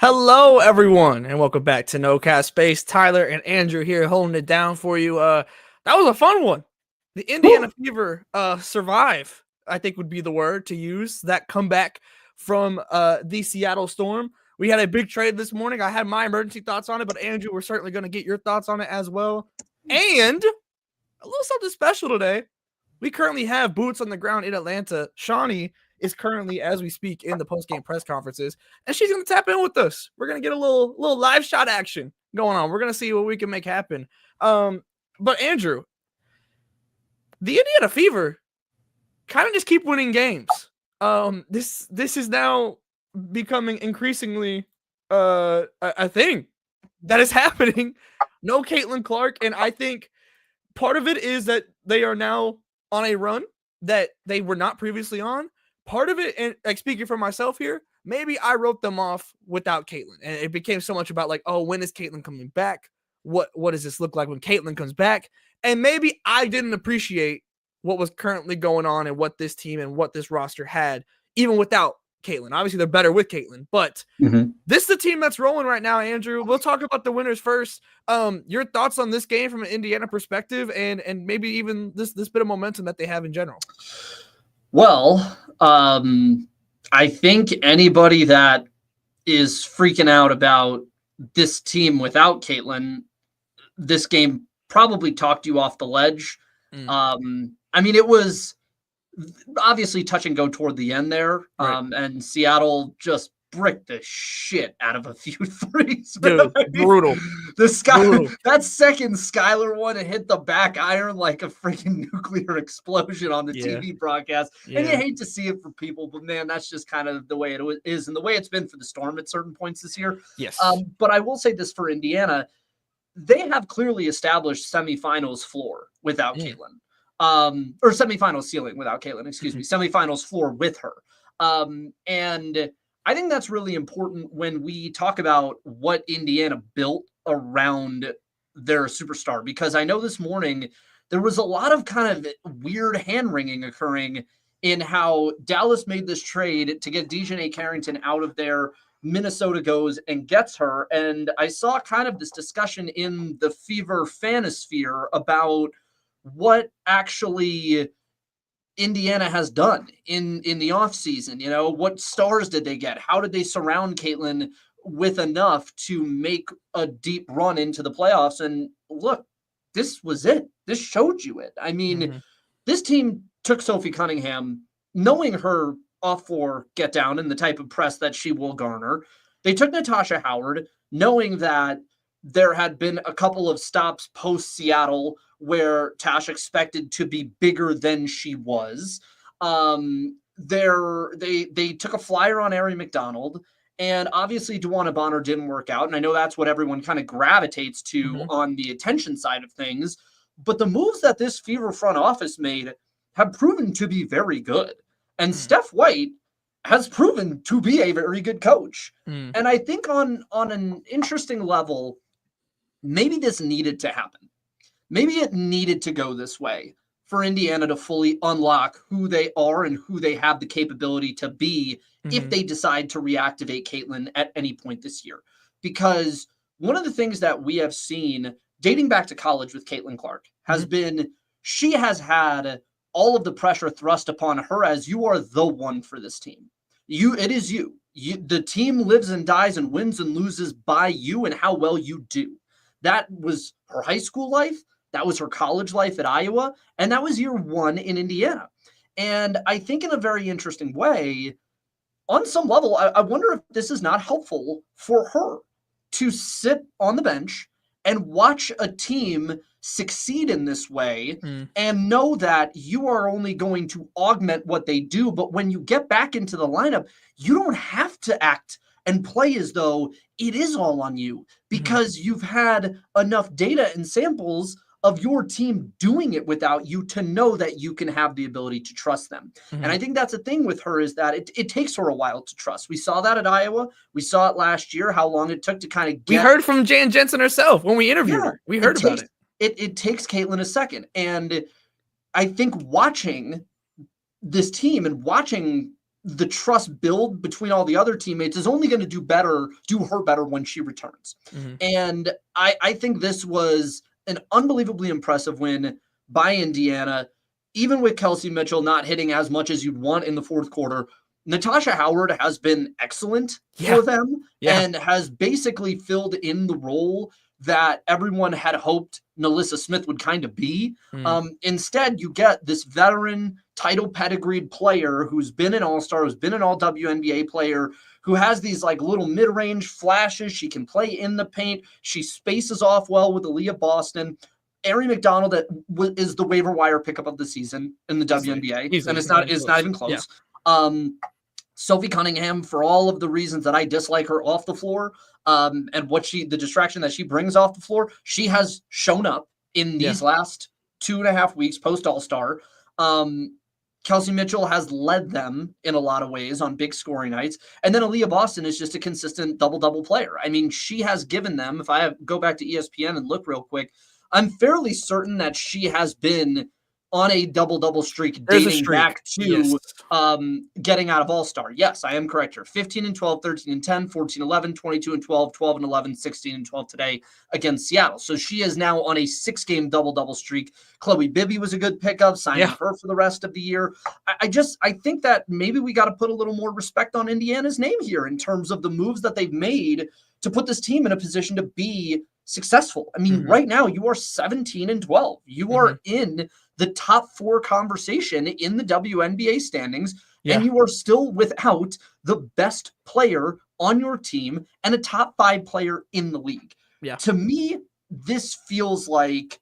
Hello, everyone, and welcome back to No Cast Space. Tyler and Andrew here holding it down for you. That was a fun one. The Indiana Fever survive, I think would be the word to use. That comeback from the Seattle Storm. We had a big trade this morning. I had my emergency thoughts on it, but Andrew, we're certainly going to get your thoughts on it as well. And a little something special today. We currently have boots on the ground in Atlanta. Shawnee is currently, as we speak, in the post-game press conferences, and she's going to tap in with us. We're going to get a little live shot action going on. We're going to see what we can make happen. But Andrew, the Indiana Fever kind of just keep winning games. This is now becoming increasingly a thing that is happening. No Caitlin Clark, and I think part of it is that they are now on a run that they were not previously on. Part of it, and like speaking for myself here, maybe I wrote them off without Caitlin, and it became so much about like, oh, when is Caitlin coming back? What does this look like when Caitlin comes back? And maybe I didn't appreciate what was currently going on and what this team and what this roster had, even without Caitlin. Obviously, they're better with Caitlin, but this is the team that's rolling right now, Andrew. We'll talk about the winners first. Your thoughts on this game from an Indiana perspective, and maybe even this bit of momentum that they have in general. Well, I think anybody that is freaking out about this team without Caitlin, this game probably talked you off the ledge. I mean, it was obviously touch and go toward the end there, right. And Seattle just bricked the shit out of a few threes. Dude, brutal. That second Skylar one, it hit the back iron like a freaking nuclear explosion on the TV broadcast. Yeah. And you hate to see it for people, but man, that's just kind of the way it is and the way it's been for the Storm at certain points this year. Yes. But I will say this for Indiana, they have clearly established semifinals floor without Caitlin. Or semifinals ceiling without Caitlin, excuse me, semifinals floor with her. And I think that's really important when we talk about what Indiana built around their superstar, because I know this morning there was a lot of kind of weird hand-wringing occurring in how Dallas made this trade to get DiJonai Carrington out of there. Minnesota goes and gets her. And I saw kind of this discussion in the Fever fanosphere about what actually Indiana has done in the offseason. You know, what stars did they get? How did they surround Caitlin with enough to make a deep run into the playoffs? And look, this was it. This showed you it. I mean, this team took Sophie Cunningham, knowing her off-floor get down and the type of press that she will garner. They took Natasha Howard, knowing that there had been a couple of stops post-Seattle where Tash expected to be bigger than she was. They took a flyer on Ari McDonald, and obviously DeWanna Bonner didn't work out, and I know that's what everyone kind of gravitates to on the attention side of things, but the moves that this Fever front office made have proven to be very good, and Steph White has proven to be a very good coach. And I think on an interesting level, maybe this needed to happen. Maybe it needed to go this way for Indiana to fully unlock who they are and who they have the capability to be if they decide to reactivate Caitlin at any point this year. Because one of the things that we have seen dating back to college with Caitlin Clark has been she has had all of the pressure thrust upon her as you are the one for this team. It is you. The team lives and dies and wins and loses by you and how well you do. That was her high school life. That was her college life at Iowa. And that was year one in Indiana. And I think in a very interesting way, on some level, I wonder if this is not helpful for her to sit on the bench and watch a team succeed in this way and know that you are only going to augment what they do. But when you get back into the lineup, you don't have to act and play as though it is all on you because you've had enough data and samples of your team doing it without you to know that you can have the ability to trust them. And I think that's the thing with her is that it takes her a while to trust. We saw that at Iowa. We saw it last year, how long it took to kind of get... We heard from Jan Jensen herself when we interviewed her. We heard about it. It takes Caitlin a second. And I think watching this team and watching the trust build between all the other teammates is only going to do her better when she returns. Mhm. And I think this was an unbelievably impressive win by Indiana, even with Kelsey Mitchell not hitting as much as you'd want in the fourth quarter. Natasha Howard has been excellent for them and has basically filled in the role that everyone had hoped Nalissa Smith would kind of be. Instead, you get this veteran, title pedigreed player who's been an all-star, who's been an all WNBA player, who has these like little mid-range flashes. She can play in the paint. She spaces off well with Aaliyah Boston. Ari McDonald is the waiver wire pickup of the season in the WNBA, and it's not even close. Sophie Cunningham, for all of the reasons that I dislike her off the floor, and the distraction that she brings off the floor, she has shown up in these last 2.5 weeks post All-Star. Kelsey Mitchell has led them in a lot of ways on big scoring nights. And then Aaliyah Boston is just a consistent double-double player. I mean, she has given them, if I go back to ESPN and look real quick, I'm fairly certain that she has been on a double-double streak dating back to getting out of All-Star. Yes, I am correct here. 15-12, 13-10, 14-11, 22-12, 12-11, 16-12 today against Seattle. So she is now on a 6-game double-double streak. Chloe Bibby was a good pickup, signing her for the rest of the year. I think that maybe we got to put a little more respect on Indiana's name here in terms of the moves that they've made to put this team in a position to be successful. I mean, right now you are 17-12. You are in the top 4 conversation in the WNBA standings, and you are still without the best player on your team and a top 5 player in the league. To me, this feels like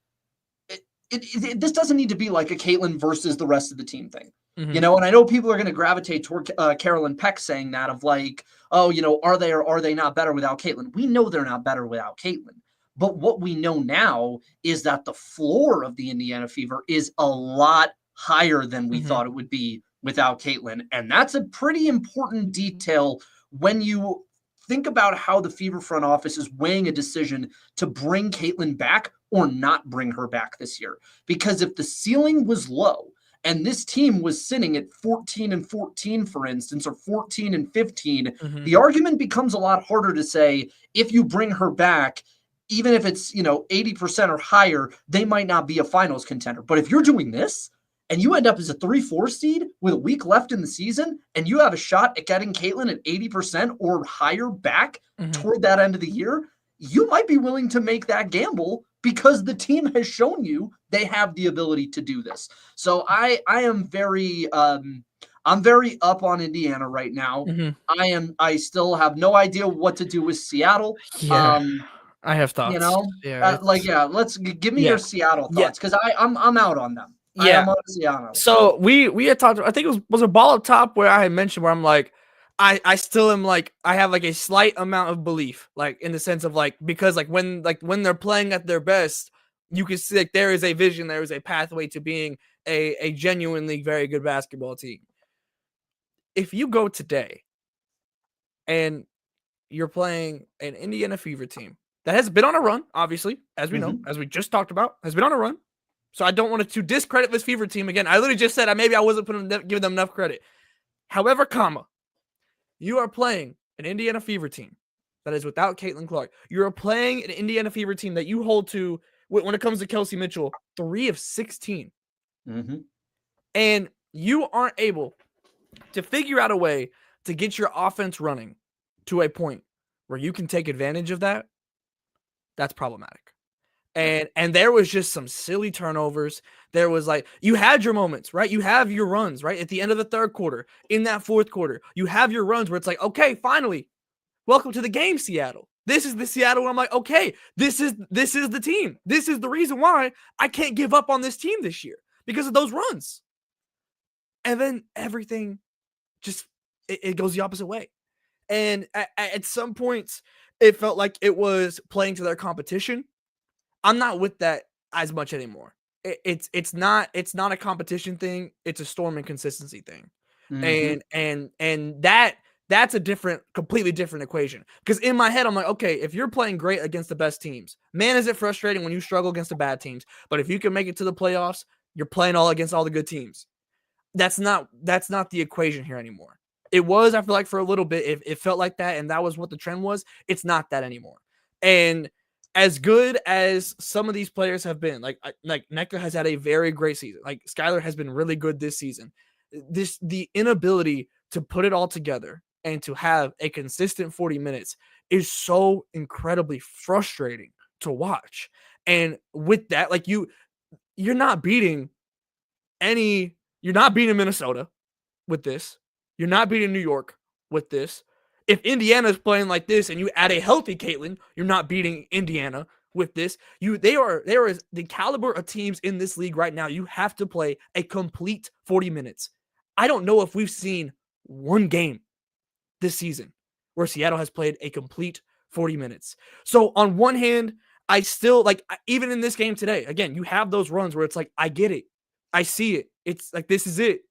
this doesn't need to be like a Caitlin versus the rest of the team thing. You know, and I know people are going to gravitate toward Carolyn Peck saying that of like, oh, you know, are they or are they not better without Caitlin? We know they're not better without Caitlin. But what we know now is that the floor of the Indiana Fever is a lot higher than we thought it would be without Caitlin. And that's a pretty important detail when you think about how the Fever front office is weighing a decision to bring Caitlin back or not bring her back this year. Because if the ceiling was low and this team was sitting at 14-14, for instance, or 14-15, the argument becomes a lot harder to say, if you bring her back, even if it's, 80% or higher, they might not be a finals contender. But if you're doing this and you end up as a 3-4 seed with a week left in the season and you have a shot at getting Caitlin at 80% or higher back toward that end of the year, you might be willing to make that gamble because the team has shown you they have the ability to do this. So I am very I'm very up on Indiana right now. I still have no idea what to do with Seattle. I have thoughts. Let's give me your Seattle thoughts because I'm out on them. I am on Seattle. So we had talked. I think it was a ball up top where I had mentioned where I'm like, I still am like I have like a slight amount of belief, like in the sense of like because when they're playing at their best, you can see like there is a vision, there is a pathway to being a genuinely very good basketball team. If you go today and you're playing an Indiana Fever team that has been on a run, obviously, as we know, as we just talked about, has been on a run. So I don't want to discredit this Fever team again. I literally just said maybe I wasn't giving them enough credit. However, you are playing an Indiana Fever team that is without Caitlin Clark. You are playing an Indiana Fever team that you hold to, when it comes to Kelsey Mitchell, 3 of 16. And you aren't able to figure out a way to get your offense running to a point where you can take advantage of that. That's problematic. And there was just some silly turnovers. There was like, you had your moments, right? You have your runs, right? At the end of the third quarter, in that fourth quarter, you have your runs where it's like, okay, finally, welcome to the game, Seattle. This is the Seattle where I'm like, okay, this is the team. This is the reason why I can't give up on this team this year because of those runs. And then everything just, it goes the opposite way. And at some points, it felt like it was playing to their competition. I'm not with that as much anymore. It's not a competition thing. It's a Storm and consistency thing. And that's a completely different equation. Because in my head, I'm like, okay, if you're playing great against the best teams, man, is it frustrating when you struggle against the bad teams. But if you can make it to the playoffs, you're playing against all the good teams. That's not the equation here anymore. It was, I feel like, for a little bit, it felt like that, and that was what the trend was. It's not that anymore. And as good as some of these players have been, like Nneka has had a very great season. Like Skylar has been really good this season. The inability to put it all together and to have a consistent 40 minutes is so incredibly frustrating to watch. And with that, like you're not beating Minnesota with this. You're not beating New York with this. If Indiana's playing like this and you add a healthy Caitlin, you're not beating Indiana with this. There is the caliber of teams in this league right now. You have to play a complete 40 minutes. I don't know if we've seen one game this season where Seattle has played a complete 40 minutes. So on one hand, I still like, even in this game today, again, you have those runs where it's like, I get it. I see it. It's like, this is it.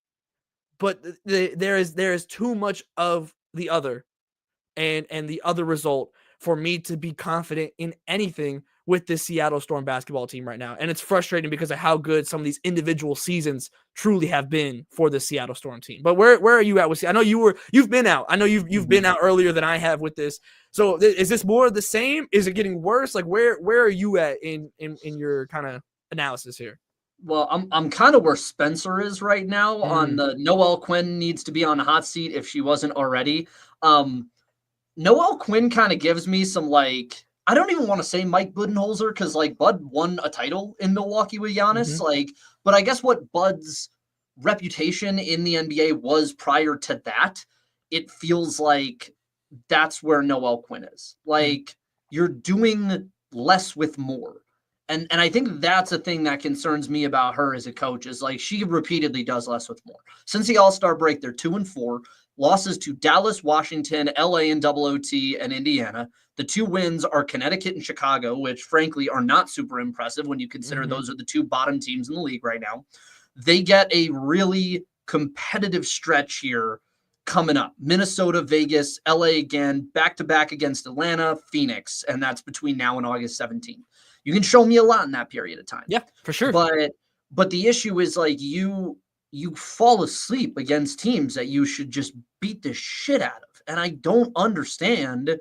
But there is too much of the other and the other result for me to be confident in anything with this Seattle Storm basketball team right now. And it's frustrating because of how good some of these individual seasons truly have been for the Seattle Storm team. But where are you at with Seattle? I know you've been out. I know you've been out earlier than I have with this. So is this more of the same? Is it getting worse? Like where are you at in your kind of analysis here? Well, I'm kind of where Spencer is right now on the Noel Quinn needs to be on the hot seat if she wasn't already. Noel Quinn kind of gives me some, like, I don't even want to say Mike Budenholzer because, like, Bud won a title in Milwaukee with Giannis. Like, but I guess what Bud's reputation in the NBA was prior to that, it feels like that's where Noel Quinn is. Like, you're doing less with more. And I think that's a thing that concerns me about her as a coach is, like, she repeatedly does less with more. Since the All-Star break, they're 2-4. Losses to Dallas, Washington, LA in double OT, and Indiana. The two wins are Connecticut and Chicago, which frankly are not super impressive when you consider those are the two bottom teams in the league right now. They get a really competitive stretch here coming up. Minnesota, Vegas, LA again, back-to-back against Atlanta, Phoenix, and that's between now and August 17th. You can show me a lot in that period of time. Yeah, for sure. But the issue is, like, you fall asleep against teams that you should just beat the shit out of. And I don't understand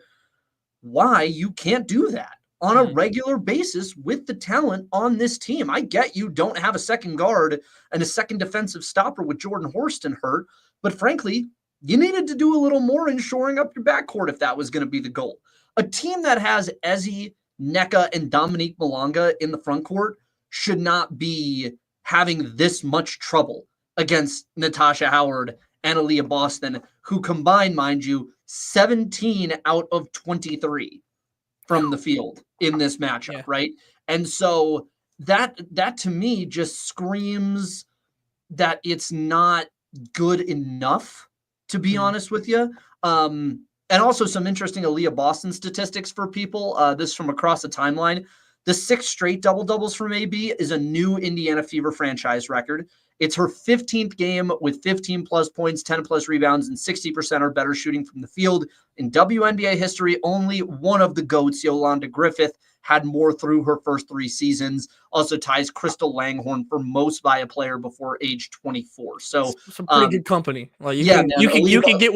why you can't do that on a regular basis with the talent on this team. I get you don't have a second guard and a second defensive stopper with Jordan Horston hurt, but frankly, you needed to do a little more in shoring up your backcourt if that was going to be the goal. A team that has Ezzy, Nneka, and Dominique Malonga in the front court should not be having this much trouble against Natasha Howard and Aaliyah Boston, who combined, mind you, 17 out of 23 from the field in this matchup, right? And so that to me just screams that it's not good enough, to be honest with you. And also some interesting Aaliyah Boston statistics for people. This from across the timeline. The 6 straight double-doubles from AB is a new Indiana Fever franchise record. It's her 15th game with 15-plus points, 10-plus rebounds, and 60% or better shooting from the field. In WNBA history, only one of the GOATs, Yolanda Griffith, had more through her first 3 seasons. Also ties Crystal Langhorne for most by a player before age 24. So some pretty good company. Like you can get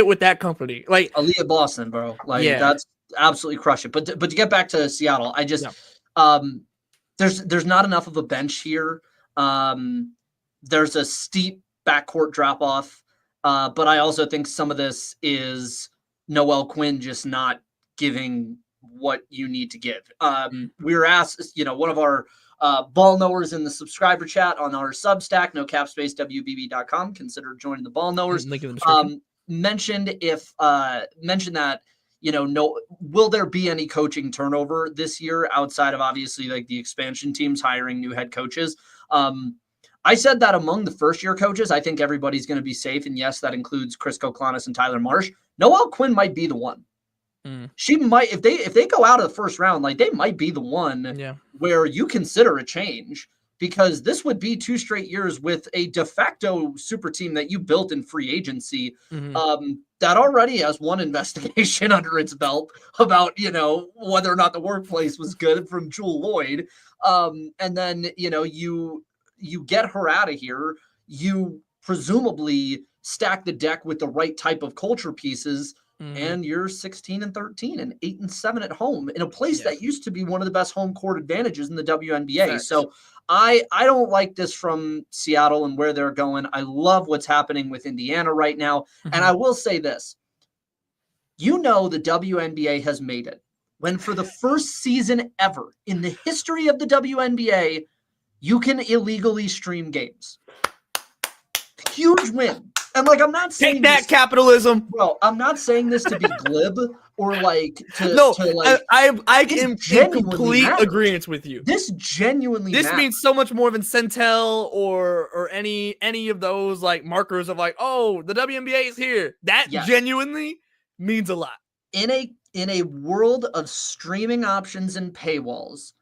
with that company. Like Aaliyah Boston, bro. Like that's absolutely crush it. But to get back to Seattle, I just there's not enough of a bench here. There's a steep backcourt drop off. But I also think some of this is Noel Quinn just not giving what you need to give. We were asked, one of our ball knowers in the subscriber chat on our Substack, nocapspacewbb.com, consider joining the ball knowers. Mentioned that, will there be any coaching turnover this year outside of obviously like the expansion teams hiring new head coaches? I said that among the first-year coaches, I think everybody's going to be safe. And yes, that includes Chris Koklanis and Tyler Marsh. Noel Quinn might be the one. She might, if they go out of the first round, like they might be the one where you consider a change, because this would be 2 straight years with a de facto super team that you built in free agency that already has one investigation under its belt about, whether or not the workplace was good from Jewel Lloyd. And then, you get her out of here. You presumably stack the deck with the right type of culture pieces, and you're 16-13 and 8-7 at home in a place that used to be one of the best home court advantages in the WNBA. Facts. So I don't like this from Seattle and where they're going. I love what's happening with Indiana right now. And I will say this. The WNBA has made it when for the first season ever in the history of the WNBA, you can illegally stream games. Huge win. And I'm not saying take that capitalism. Bro, I'm not saying this to be glib or I am in complete agreement with you. This genuinely this means so much more than Centel or any of those markers of oh, the WNBA is here. That genuinely means a lot. In a world of streaming options and paywalls,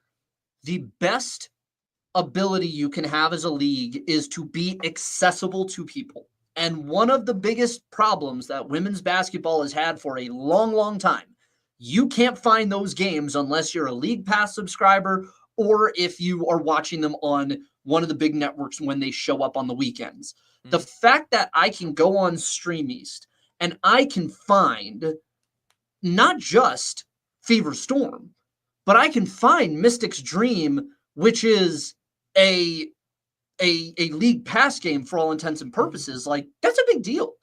the best ability you can have as a league is to be accessible to people. And one of the biggest problems that women's basketball has had for a long, long time, you can't find those games unless you're a League Pass subscriber or if you are watching them on one of the big networks when they show up on the weekends. The fact that I can go on Stream East and I can find not just Fever Storm, but I can find Mystic's Dream, which is a League Pass game for all intents and purposes, that's a big deal.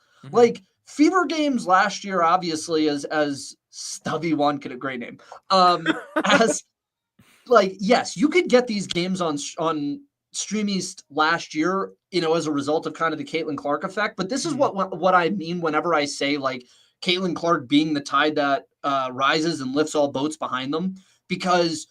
Fever games last year, obviously, as Stubby One, could a great name. Yes, you could get these games on Stream East last year, as a result of kind of the Caitlin Clark effect. But this is what I mean whenever I say Caitlin Clark being the tide that rises and lifts all boats behind them, because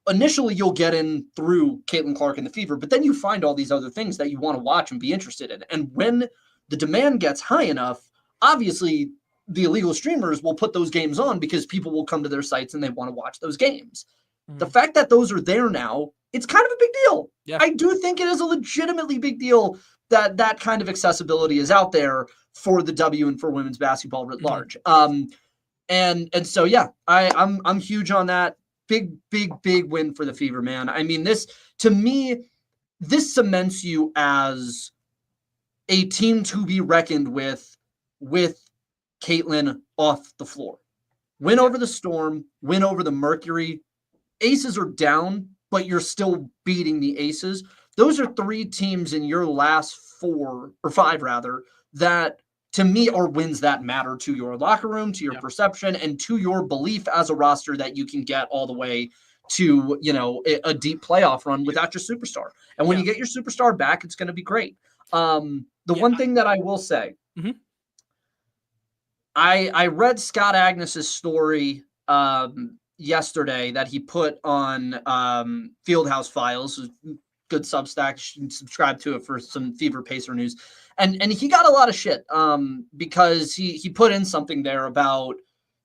initially you'll get in through Caitlin Clark and the Fever, but then you find all these other things that you want to watch and be interested in. And when the demand gets high enough, obviously the illegal streamers will put those games on because people will come to their sites and they want to watch those games. The fact that those are there now, it's kind of a big deal. Yeah. I do think it is a legitimately big deal that that kind of accessibility is out there for the W and for women's basketball writ large. And so, yeah, I'm huge on that. Big win for the Fever, man. I mean, to me, this cements you as a team to be reckoned with Caitlin off the floor. Win over the Storm, win over the Mercury. Aces are down, but you're still beating the Aces. Those are three teams in your last five that to me are wins that matter to your locker room, to your perception, and to your belief as a roster that you can get all the way to, a deep playoff run without your superstar. And when you get your superstar back, it's going to be great. One thing that I will say, I read Scott Agnes's story yesterday that he put on Fieldhouse Files, good Substack. You should subscribe to it for some Fever Pacer news. And he got a lot of shit because he put in something there about,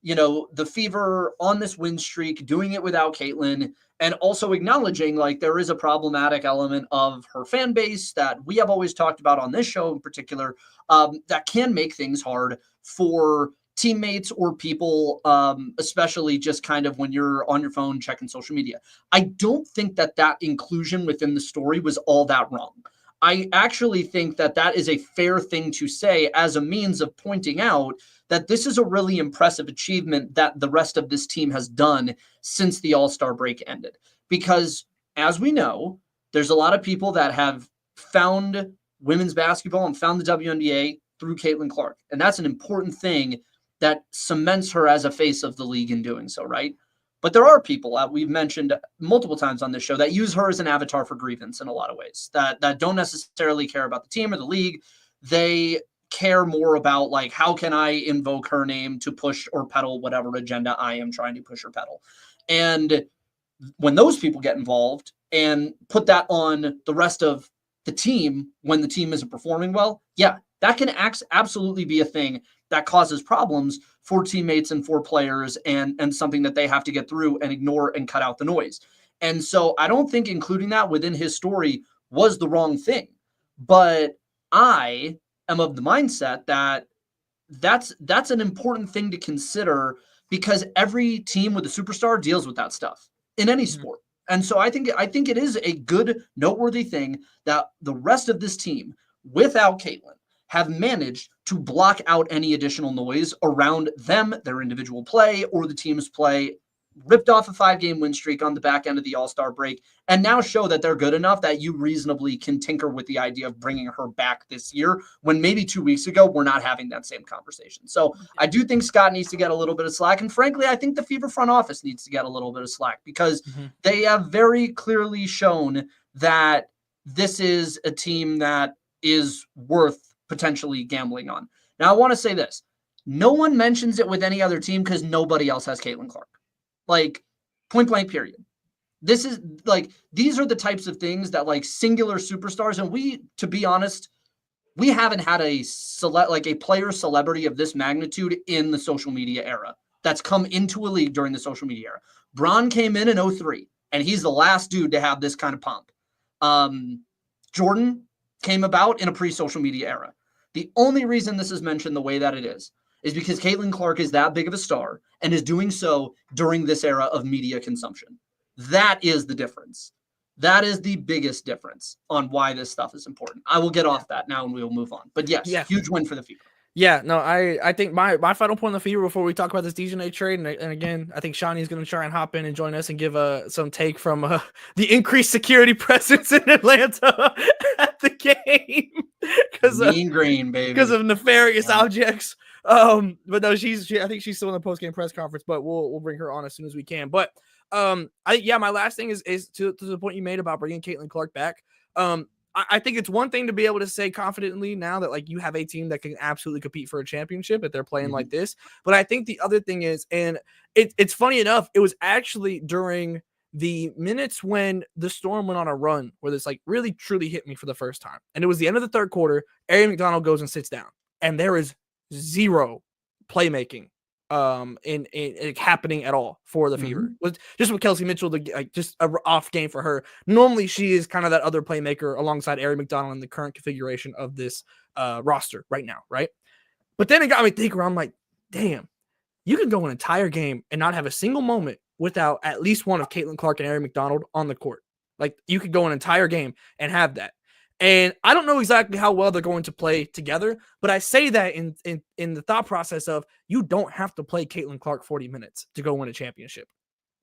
the Fever on this win streak, doing it without Caitlin, and also acknowledging there is a problematic element of her fan base that we have always talked about on this show in particular, that can make things hard for teammates or people, especially just kind of when you're on your phone checking social media. I don't think that inclusion within the story was all that wrong. I actually think that is a fair thing to say as a means of pointing out that this is a really impressive achievement that the rest of this team has done since the All-Star break ended. Because as we know, there's a lot of people that have found women's basketball and found the WNBA through Caitlin Clark. And that's an important thing that cements her as a face of the league in doing so, right? But there are people we've mentioned multiple times on this show that use her as an avatar for grievance in a lot of ways, that don't necessarily care about the team or the league. They care more about how can I invoke her name to push or peddle whatever agenda I am trying to push or peddle. And when those people get involved and put that on the rest of the team when the team isn't performing well, that can absolutely be a thing that causes problems for teammates and for players and something that they have to get through and ignore and cut out the noise. And so I don't think including that within his story was the wrong thing. But I am of the mindset that that's an important thing to consider because every team with a superstar deals with that stuff in any sport. And so I think it is a good, noteworthy thing that the rest of this team, without Caitlin, have managed to block out any additional noise around them, their individual play, or the team's play, ripped off a 5-game win streak on the back end of the All-Star break, and now show that they're good enough that you reasonably can tinker with the idea of bringing her back this year, when maybe 2 weeks ago we're not having that same conversation. So I do think Scott needs to get a little bit of slack, and frankly, I think the Fever front office needs to get a little bit of slack, because they have very clearly shown that this is a team that is worth potentially gambling on. Now, I want to say this. No one mentions it with any other team because nobody else has Caitlin Clark. Like, point blank, period. This is like, these are the types of things that like singular superstars, and we, to be honest, we haven't had a player celebrity of this magnitude in the social media era that's come into a league during the social media era. Bron came in 2003, and he's the last dude to have this kind of pomp. Jordan came about in a pre-social media era. The only reason this is mentioned the way that it is because Caitlin Clark is that big of a star and is doing so during this era of media consumption. That is the difference. That is the biggest difference on why this stuff is important. I will get off that now and we will move on. But yes, huge win for the Fever. Yeah, no, I think my final point on the Fever before we talk about this DiJonai trade, and again, I think Shani is going to try and hop in and join us and give some take from the increased security presence in Atlanta at the game because mean green, baby, because of nefarious objects. But no, I think she's still in the post game press conference, but we'll bring her on as soon as we can. But my last thing is to the point you made about bringing Caitlin Clark back. I think it's one thing to be able to say confidently now that like you have a team that can absolutely compete for a championship if they're playing like this. But I think the other thing is, and it's funny enough, it was actually during the minutes when the Storm went on a run where this like really truly hit me for the first time. And it was the end of the third quarter. Ari McDonald goes and sits down, and there is zero playmaking in happening at all for the Fever. Just with Kelsey Mitchell, just an off game for her. Normally, she is kind of that other playmaker alongside Ari McDonald in the current configuration of this roster right now, right? But then it got me thinking, I'm like, damn, you can go an entire game and not have a single moment without at least one of Caitlin Clark and Ari McDonald on the court. Like, you could go an entire game and have that. And I don't know exactly how well they're going to play together, but I say that in the thought process of you don't have to play Caitlin Clark 40 minutes to go win a championship.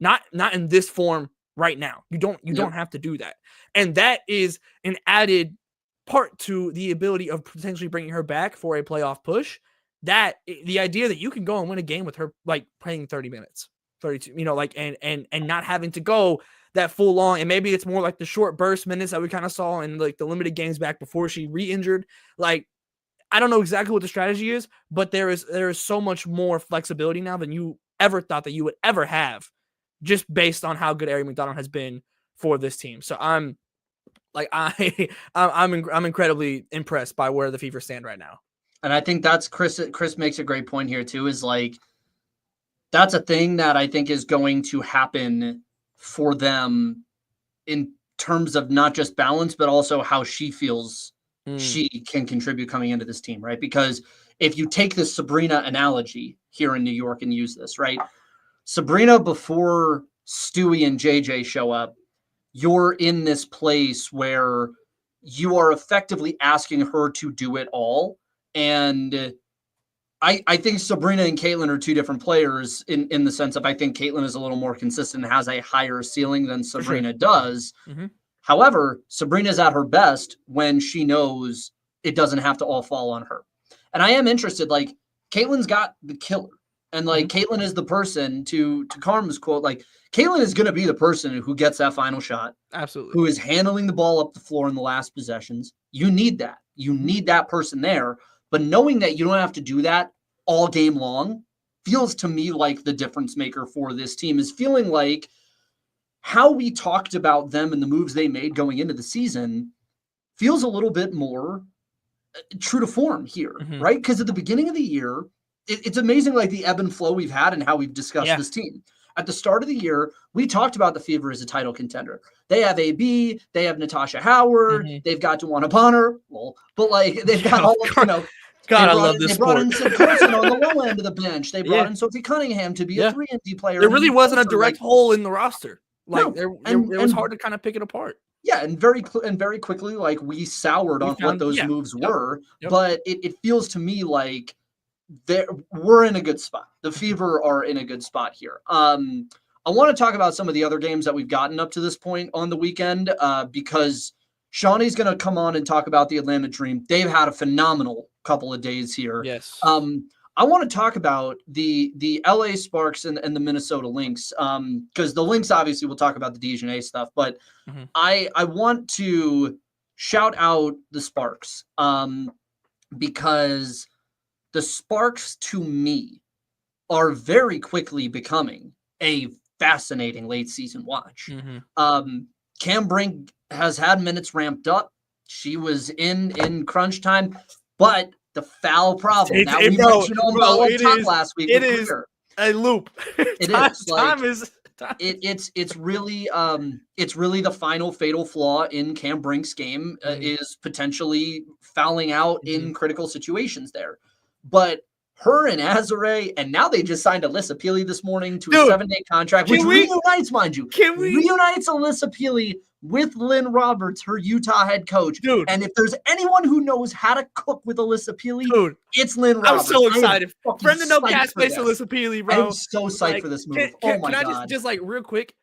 Not in this form right now. You don't have to do that. And that is an added part to the ability of potentially bringing her back for a playoff push. That the idea that you can go and win a game with her like playing 30 minutes, 32, and not having to go that full long, and maybe it's more like the short burst minutes that we kind of saw in like the limited games back before she re-injured. Like, I don't know exactly what the strategy is, but there is so much more flexibility now than you ever thought that you would ever have, just based on how good Ari McDonald has been for this team. So I'm incredibly impressed by where the Fever stand right now. And I think that's Chris makes a great point here too, is like, that's a thing that I think is going to happen for them in terms of not just balance, but also how she feels she can contribute coming into this team, right? Because if you take this Sabrina analogy here in New York and use this, right? Sabrina, before Stewie and JJ show up, you're in this place where you are effectively asking her to do it all. And I think Sabrina and Caitlin are two different players in the sense of I think Caitlin is a little more consistent and has a higher ceiling than Sabrina does. However, Sabrina's at her best when she knows it doesn't have to all fall on her. And I am interested, like, Caitlin's got the killer. And, like, Caitlin is the person, to Karma's quote, like, Caitlin is going to be the person who gets that final shot. Absolutely. Who is handling the ball up the floor in the last possessions. You need that. You need that person there. But knowing that you don't have to do that all game long feels to me like the difference maker for this team, is feeling like how we talked about them and the moves they made going into the season feels a little bit more true to form here, right? Because at the beginning of the year, it's amazing, like the ebb and flow we've had and how we've discussed this team. At the start of the year, we talked about the Fever as a title contender. They have AB, they have Natasha Howard, they've got DeWanna Bonner, but like they've got all of, God, I love this sport. They brought in Sid Carson on the low end of the bench. They brought in Sophie Cunningham to be a 3-and-D player. There really wasn't a direct hole in the roster. Like, it was hard to kind of pick it apart. Yeah, and very quickly, like, we soured We on what found, those yeah, moves yep, were, yep. but it feels to me like we're in a good spot. The Mhm. Fever are in a good spot here. I want to talk about some of the other games that we've gotten up to this point on the weekend, because Shawnee's going to come on and talk about the Atlanta Dream. They've had a phenomenal couple of days here. Yes. I want to talk about the LA Sparks and the Minnesota Lynx, because the Lynx, obviously we'll talk about the DiJonai stuff, but Mhm. I want to shout out the Sparks, because the Sparks, to me, are very quickly becoming a fascinating late season watch. Mhm. Cam Brink has had minutes ramped up. She was in crunch time, but the foul problem It's that it we bro, mentioned on bro, Ball Up it Top is last week it with is Greer. a loop. It Time is time like is time is it's really the final fatal flaw in Cam Brink's game, Mhm. is potentially fouling out Mhm. in critical situations there. But her and Azare, and now they just signed Alyssa Peely this morning to a Dude, 7-day contract, which can we reunites, mind you, can we reunites Alyssa Peely with Lynn Roberts, her Utah head coach. dude, And if there's anyone who knows how to cook with Alyssa Peely, dude, it's Lynn I'm Roberts. so I am excited. fucking Friend of no psyched cast for space, this. Alyssa Peely, I am bro. so psyched Like, for this can move. Oh can my can I God. just, like, real quick,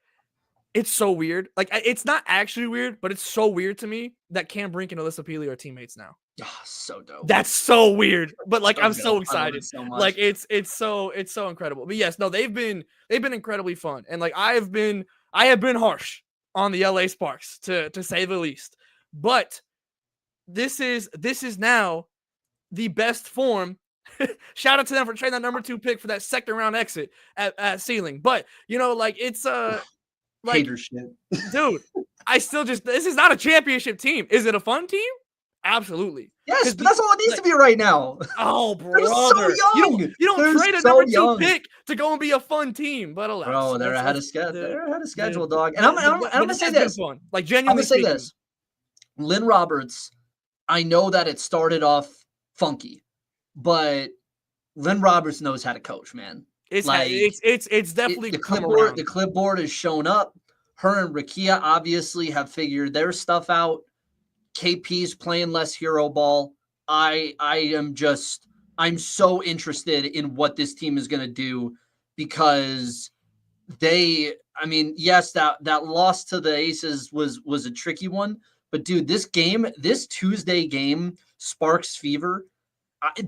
it's so weird. Like, it's not actually weird, but it's so weird to me that Cam Brink and Alyssa Peely are teammates now. Oh, so dope. That's so weird, but, like, So I'm so dope. I love it excited. so Like, much. it's so incredible. But yes, no, they've been incredibly fun, and, like, I have been harsh on the LA Sparks to say the least. But this is now the best form. Shout out to them for trading that number 2 pick for that second round exit at ceiling. But, like, it's like, Hater shit. dude, I still just this is not a championship team. Is it a fun team? Absolutely. Yes, Because but that's all it needs like, to be right now. oh, They're so brother, you don't young. you don't They're trade a so number 2 young. pick to go and be a fun team, but alas, Bro, they're that's ahead that's of schedule. the They're ahead of the schedule, dog. And the the I'm but gonna it say has been this. fun. Like, I'm genuinely gonna say speaking. this. Lynn Roberts, I know that it started off funky, but Lynn Roberts knows how to coach, man. Like It's definitely the come clipboard, around. the clipboard has shown up. Her and Rakia obviously have figured their stuff out. KP's playing less hero ball. I'm so interested in what this team is going to do, because I mean, yes, that loss to the Aces was a tricky one, but dude, this Tuesday game, Sparks Fever,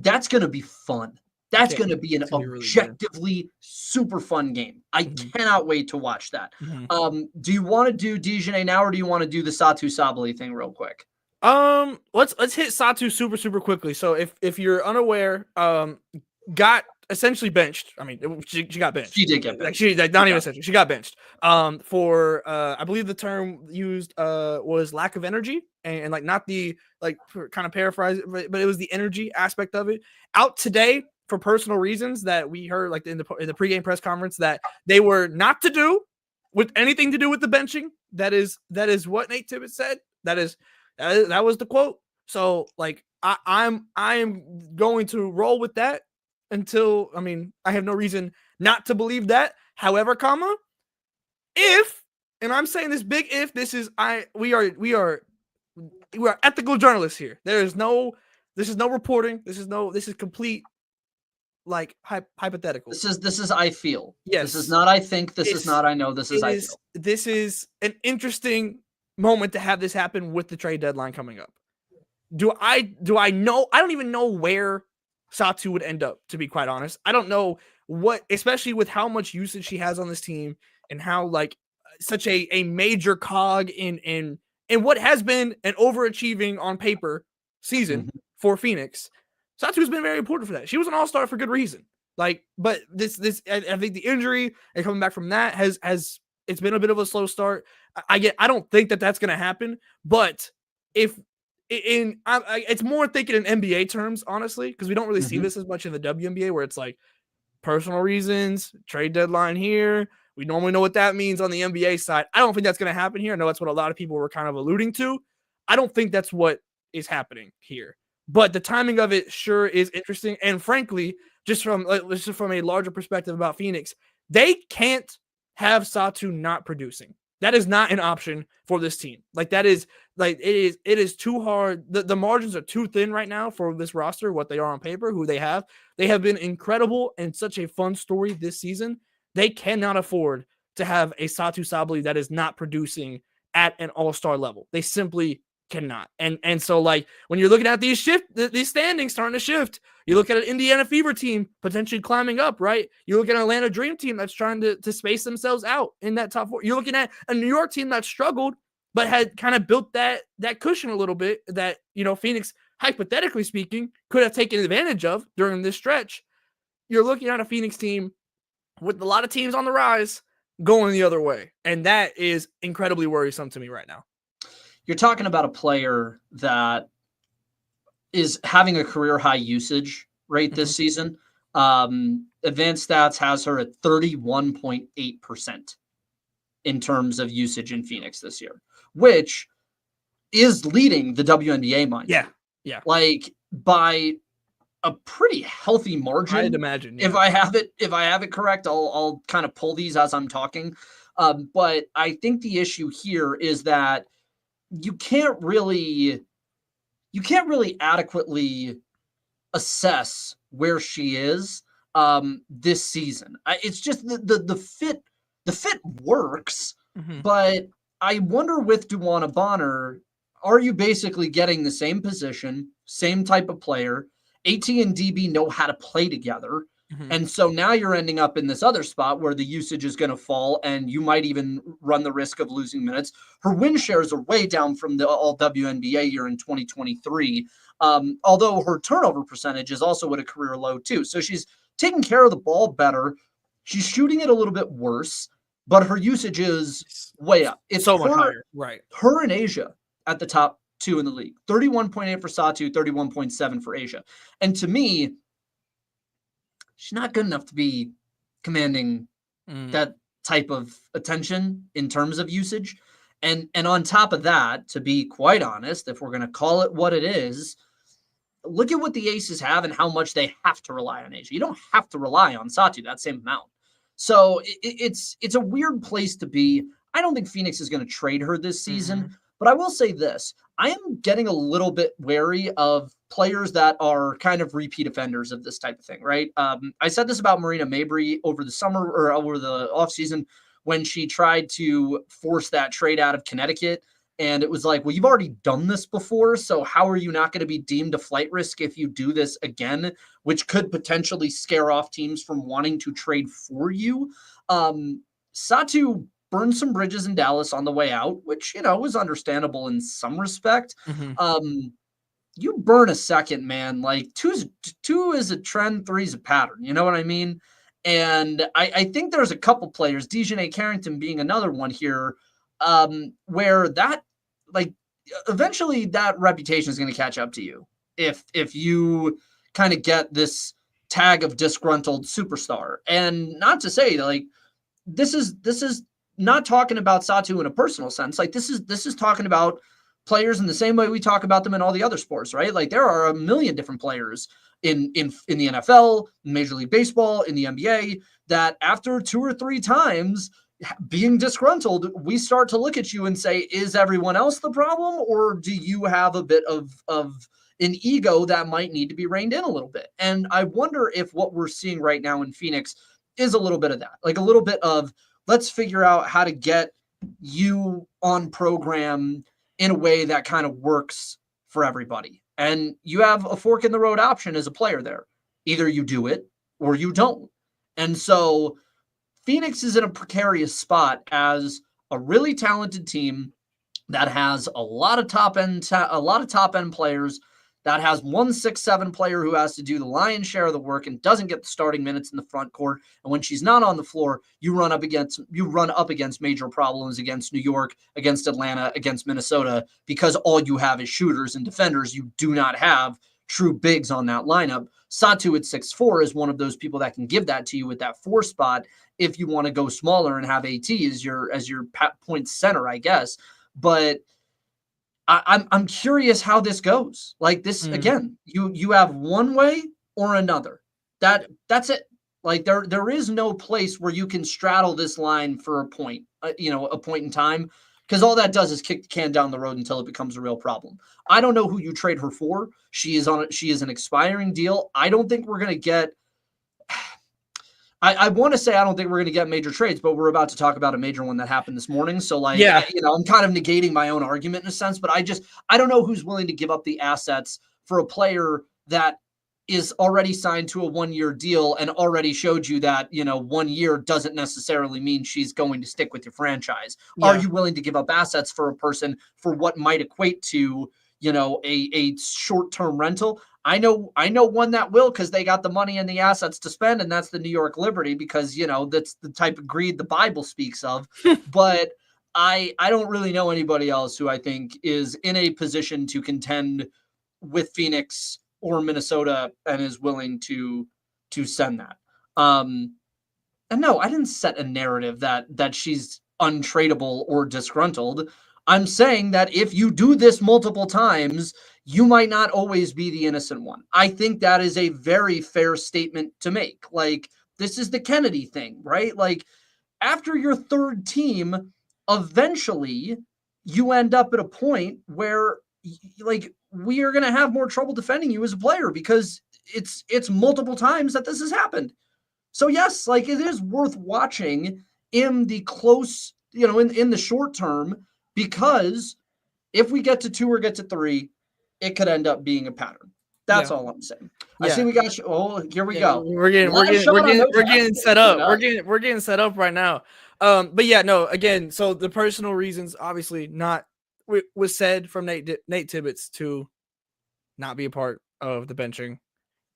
that's going to be fun. I That's can't going to wait. be an It's gonna be really good. objectively super fun game. I Mhm, cannot wait to watch that. mhm. Do you want to do DiJonai now, or do you want to do the Satou Sabally thing real quick? Let's hit Satou super quickly. So if you're unaware, got essentially benched. I mean, she got benched. She did get Like, benched. not even Yeah. essentially. She got benched. For I believe the term used was lack of energy, and like, not the, like, kind of paraphrase, but it was the energy aspect of it. Out today for personal reasons that we heard, like, in the pregame press conference, that they were not to do with anything to do with the benching. That is what Nate Tibbetts said. That was the quote. So, like, I am going to roll with that until, I mean, I have no reason not to believe that. However, if, and I'm saying this big if, we are ethical journalists here. This is no reporting. This is complete, like, hypothetical. This is I feel. This is Yes, not I think. This is it's not I know. This is it I is feel. this is an interesting moment to have this happen with the trade deadline coming up. Do I know? I don't even know where Satou would end up, to be quite honest. I don't know what, especially with how much usage she has on this team, and how, like, such a major cog in what has been an overachieving on paper season Mhm. for Phoenix. Satou's been very important for that. She was an all-star for good reason. Like, but this I think the injury and coming back from that has it's been a bit of a slow start. I don't think that that's going to happen, but if it's more thinking in NBA terms, honestly, because we don't really see Mhm. this as much in the WNBA, where it's like personal reasons, trade deadline here. We normally know what that means on the NBA side. I don't think that's going to happen here. I know that's what a lot of people were kind of alluding to. I don't think that's what is happening here. But the timing of it sure is interesting. And frankly, just from a larger perspective about Phoenix, they can't have Satou not producing. That is not an option for this team. Like that is like it is too hard. The margins are too thin right now for this roster, what they are on paper, who they have. They have been incredible and such a fun story this season. They cannot afford to have a Satou Sabally that is not producing at an all-star level. They simply cannot. And so like when you're looking at these standings starting to shift, you look at an Indiana Fever team potentially climbing up, right? You look at an Atlanta Dream team that's trying to space themselves out in that top four. You're looking at a New York team that struggled, but had kind of built that cushion a little bit that, Phoenix, hypothetically speaking, could have taken advantage of during this stretch. You're looking at a Phoenix team with a lot of teams on the rise going the other way. And that is incredibly worrisome to me right now. You're talking about a player that is having a career high usage rate this season. Advanced Stats has her at 31.8% in terms of usage in Phoenix this year, which is leading the WNBA, mind you. Yeah. Like by a pretty healthy margin. I'd imagine. Yeah. If I have it correct, I'll kind of pull these as I'm talking. But I think the issue here is that you can't really adequately assess where she is this season. It's just the fit works, but I wonder with DeWanna Bonner, are you basically getting the same position, same type of player? AT and DB know how to play together. And so now you're ending up in this other spot where the usage is going to fall and you might even run the risk of losing minutes. Her win shares are way down from the all WNBA year in 2023. Although her turnover percentage is also at a career low too. So she's taking care of the ball better. She's shooting it a little bit worse, but her usage is way up. It's so much higher. Right. Her and Asia at the top two in the league. 31.8 for Satou, 31.7 for Asia. And to me, she's not good enough to be commanding that type of attention in terms of usage. And on top of that, to be quite honest, if we're going to call it what it is, look at what the Aces have and how much they have to rely on Asia. You don't have to rely on Satou that same amount. So it's a weird place to be. I don't think Phoenix is going to trade her this season. But I will say this, I am getting a little bit wary of players that are kind of repeat offenders of this type of thing, right? I said this about Marina Mabry over the summer or over the offseason when she tried to force that trade out of Connecticut. And it was like, well, you've already done this before, so how are you not going to be deemed a flight risk if you do this again, which could potentially scare off teams from wanting to trade for you? Satou burned some bridges in Dallas on the way out, which, was understandable in some respect. You burn a second, man. Like two is a trend, three is a pattern. You know what I mean? And I think there's a couple players, DiJonai Carrington being another one here, where that, like, eventually that reputation is going to catch up to you if you kind of get this tag of disgruntled superstar. And not to say, like, this is not talking about Satou in a personal sense. Like this is talking about players in the same way we talk about them in all the other sports, right? Like there are a million different players in the NFL, Major League Baseball, in the NBA that after 2 or 3 times being disgruntled, we start to look at you and say, is everyone else the problem? Or do you have a bit of an ego that might need to be reined in a little bit? And I wonder if what we're seeing right now in Phoenix is a little bit of that, like a little bit of, let's figure out how to get you on program in a way that kind of works for everybody. And you have a fork in the road option as a player there. Either you do it or you don't. And so Phoenix is in a precarious spot as a really talented team that has a lot of top end players, that has 1-6-7 player who has to do the lion's share of the work and doesn't get the starting minutes in the front court. And when she's not on the floor, you run up against major problems against New York, against Atlanta, against Minnesota, because all you have is shooters and defenders. You do not have true bigs on that lineup. Satou at 6'4" is one of those people that can give that to you at that 4 spot if you want to go smaller and have AT as your point center, I guess. But I'm curious how this goes. Like this, again, you have one way or another. That's it. Like there is no place where you can straddle this line for a point a point in time, because all that does is kick the can down the road until it becomes a real problem. I don't know who you trade her for. She is an expiring deal. I don't think we're going to get I want to say I don't think we're going to get major trades, but we're about to talk about a major one that happened this morning. So, I'm kind of negating my own argument in a sense, but I don't know who's willing to give up the assets for a player that is already signed to a 1-year deal and already showed you that, 1 year doesn't necessarily mean she's going to stick with your franchise. Yeah. Are you willing to give up assets for a person for what might equate to, a short-term rental? I know one that will, because they got the money and the assets to spend, and that's the New York Liberty, because, that's the type of greed the Bible speaks of. But I don't really know anybody else who I think is in a position to contend with Phoenix or Minnesota and is willing to send that. And no, I didn't set a narrative that she's untradeable or disgruntled. I'm saying that if you do this multiple times, you might not always be the innocent one. I think that is a very fair statement to make. Like, this is the Kennedy thing, right? Like, after your third team, eventually you end up at a point where, like, we are going to have more trouble defending you as a player because it's multiple times that this has happened. So yes, like, it is worth watching in the close, in the short term, because if we get to 2 or get to 3, it could end up being a pattern. That's all I'm saying. Yeah. I see we got. Here we go. We're getting set up. We're getting set up right now. But yeah, no. Again, so the personal reasons, obviously, not was said from Nate Tibbetts to not be a part of the benching.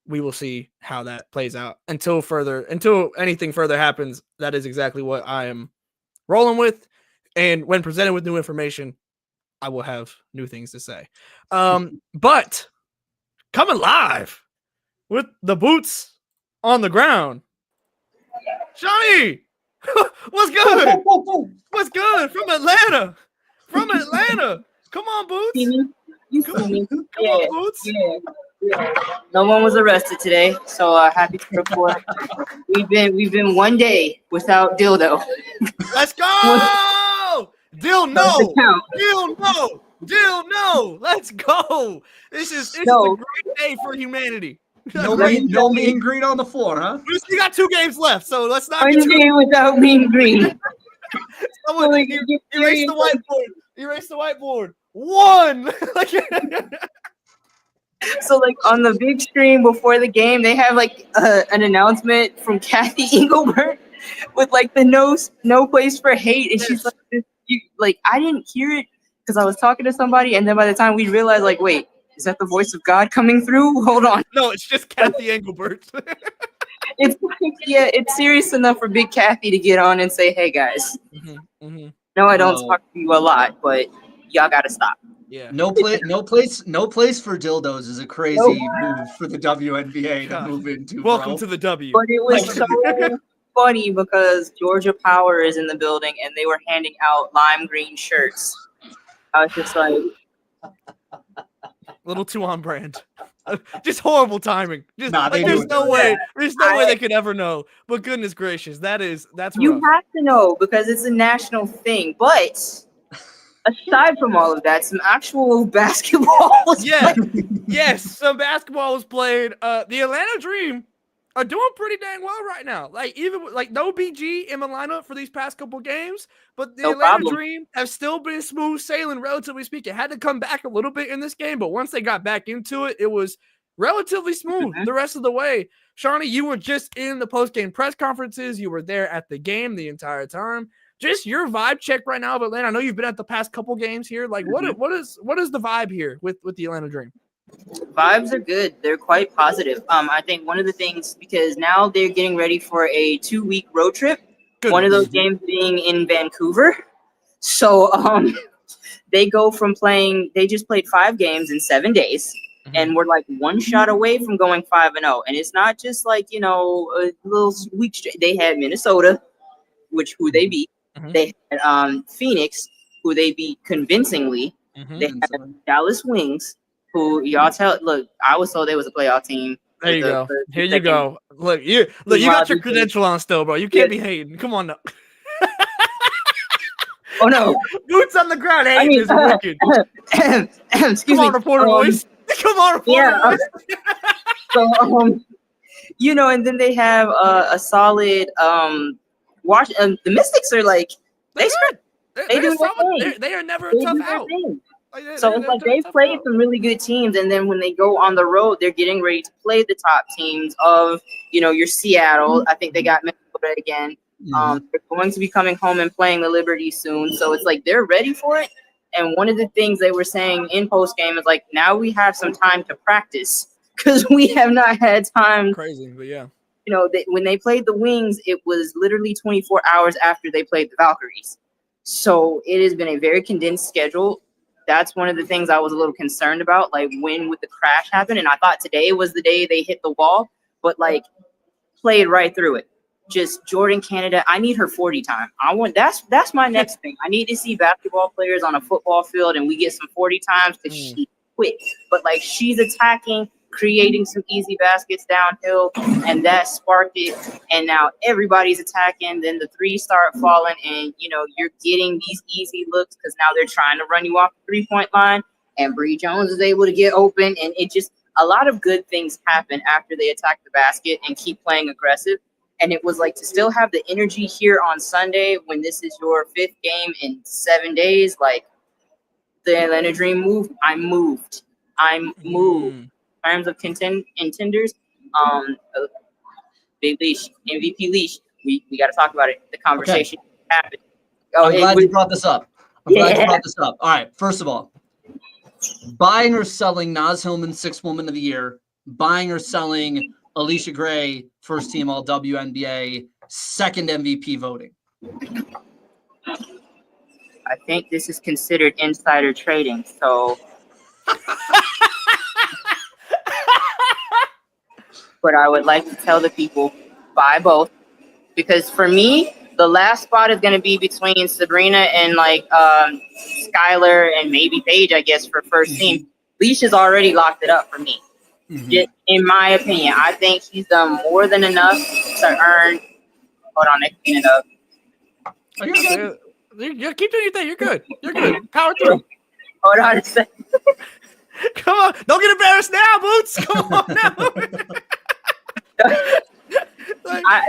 We will see how that plays out until anything further happens. That is exactly what I am rolling with. And when presented with new information, I will have new things to say. But coming live with the boots on the ground, Johnny, what's good? What's good from Atlanta? Come on, Boots. Come on, Boots. Yeah. No one was arrested today, so happy to report. We've been 1 day without dildo. Let's go! Deal no. Let's go. This is a great day for humanity. No mean green on the floor, huh? We still got 2 games left, so let's not get without mean green. Someone erase the whiteboard. 1. So, like, on the big screen before the game, they have, like, an announcement from Kathy Engelbert with, like, the no place for hate. And she's like, I didn't hear it because I was talking to somebody. And then by the time we realized, like, wait, is that the voice of God coming through? Hold on. No, it's just Kathy Engelbert. It's serious enough for Big Kathy to get on and say, hey, guys. No, I don't talk to you a lot, but y'all got to stop. Yeah. No place for dildos is a crazy move for the WNBA to move into. Welcome to the W. But it was so funny because Georgia Power is in the building and they were handing out lime green shirts. I was just like, a little too on brand. Just horrible timing. There's no way they could ever know. But goodness gracious, that's you rough. have to know because it's a national thing. But aside from all of that, some actual basketball was played. Yes, some basketball was played. The Atlanta Dream are doing pretty dang well right now. Like, even with, like, no BG in the lineup for these past couple games, but the Atlanta Dream have still been smooth sailing, relatively speaking. It had to come back a little bit in this game, but once they got back into it, it was relatively smooth the rest of the way. Shawnee, you were just in the post-game press conferences. You were there at the game the entire time. Just your vibe check right now of Atlanta. I know you've been at the past couple games here. Like, what is the vibe here with the Atlanta Dream? Vibes are good. They're quite positive. I think one of the things, because now they're getting ready for a 2-week road trip. One of those games being in Vancouver. So they go from they just played 5 games in 7 days. And we're like 1 shot away from going 5-0. And it's not just like, a little week straight. They had Minnesota, who they beat. They had Phoenix, who they beat convincingly. They had Dallas Wings, who look, I was told they was a playoff team. There you go. Here you go. Look, you got your credential on still, bro. You can't be hating. Come on now. Oh no. Boots on the ground. Hey, this wicked. Excuse Come me. on, reporter voice. Come on, reporter voice. So, and then they have a solid watch. The Mystics are like they do their thing. They are never a tough out. So it's like they've played some really good teams, and then when they go on the road, they're getting ready to play the top teams of your Seattle. I think they got Minnesota again. They're going to be coming home and playing the Liberty soon, so it's like they're ready for it. And one of the things they were saying in post game is like, now we have some time to practice because we have not had time. Crazy, but yeah. When they played the Wings, it was literally 24 hours after they played the Valkyries. So it has been a very condensed schedule. That's one of the things I was a little concerned about, like when would the crash happen? And I thought today was the day they hit the wall, but like played right through it. Just Jordan Canada, I need her 40 time. That's my next thing. I need to see basketball players on a football field and we get some 40 times because she's quick. But like she's attacking, creating some easy baskets downhill, and that sparked it. And now everybody's attacking. Then the threes start falling, and you're getting these easy looks because now they're trying to run you off the 3-point line. And Bree Jones is able to get open, and it just a lot of good things happen after they attack the basket and keep playing aggressive. And it was like to still have the energy here on Sunday when this is your 5th game in 7 days. Like the Atlanta Dream moved. I'm moved. In terms of contenders, Big Leash, MVP Leash. We got to talk about it. The conversation happened. I'm glad you brought this up. All right. First of all, buying or selling Naz Hillman 6th Woman of the Year, buying or selling Alicia Gray, first team all WNBA, 2nd MVP voting. I think this is considered insider trading. So, but I would like to tell the people buy both, because for me, the last spot is going to be between Sabrina and like Skylar and maybe Paige, I guess, for first team. Leash has already locked it up for me. Just in my opinion, I think he's done more than enough to earn. Hold on, I clean it up. You keep doing your thing. You're good. You're good. Power through. Hold on a second. Come on. Don't get embarrassed now, Boots. Come on now.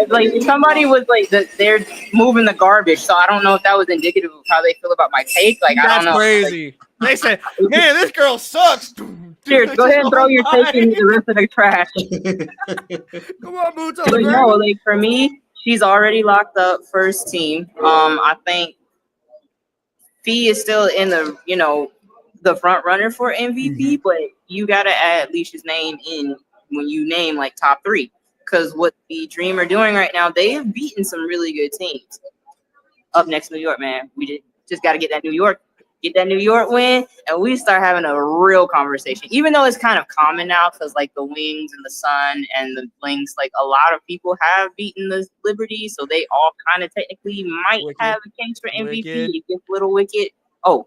Like somebody was like they're moving the garbage, so I don't know if that was indicative of how they feel about my take. Like I don't know. That's crazy. Like, they said, "Man, this girl sucks." Here, go ahead and throw your take in the rest of the trash. Come on, Boots. But no, like for me, she's already locked up first team. I think Fee is still in the the front runner for MVP, but you gotta add Leish's name in when you name like top 3. Because what the Dream are doing right now, they have beaten some really good teams. Up next, New York, man. We just got to get that New York win, and we start having a real conversation. Even though it's kind of common now, because like the Wings and the Sun and the Blinks, like a lot of people have beaten the Liberty, so they all kind of technically might have a case for MVP. It gets a little wicked. Oh,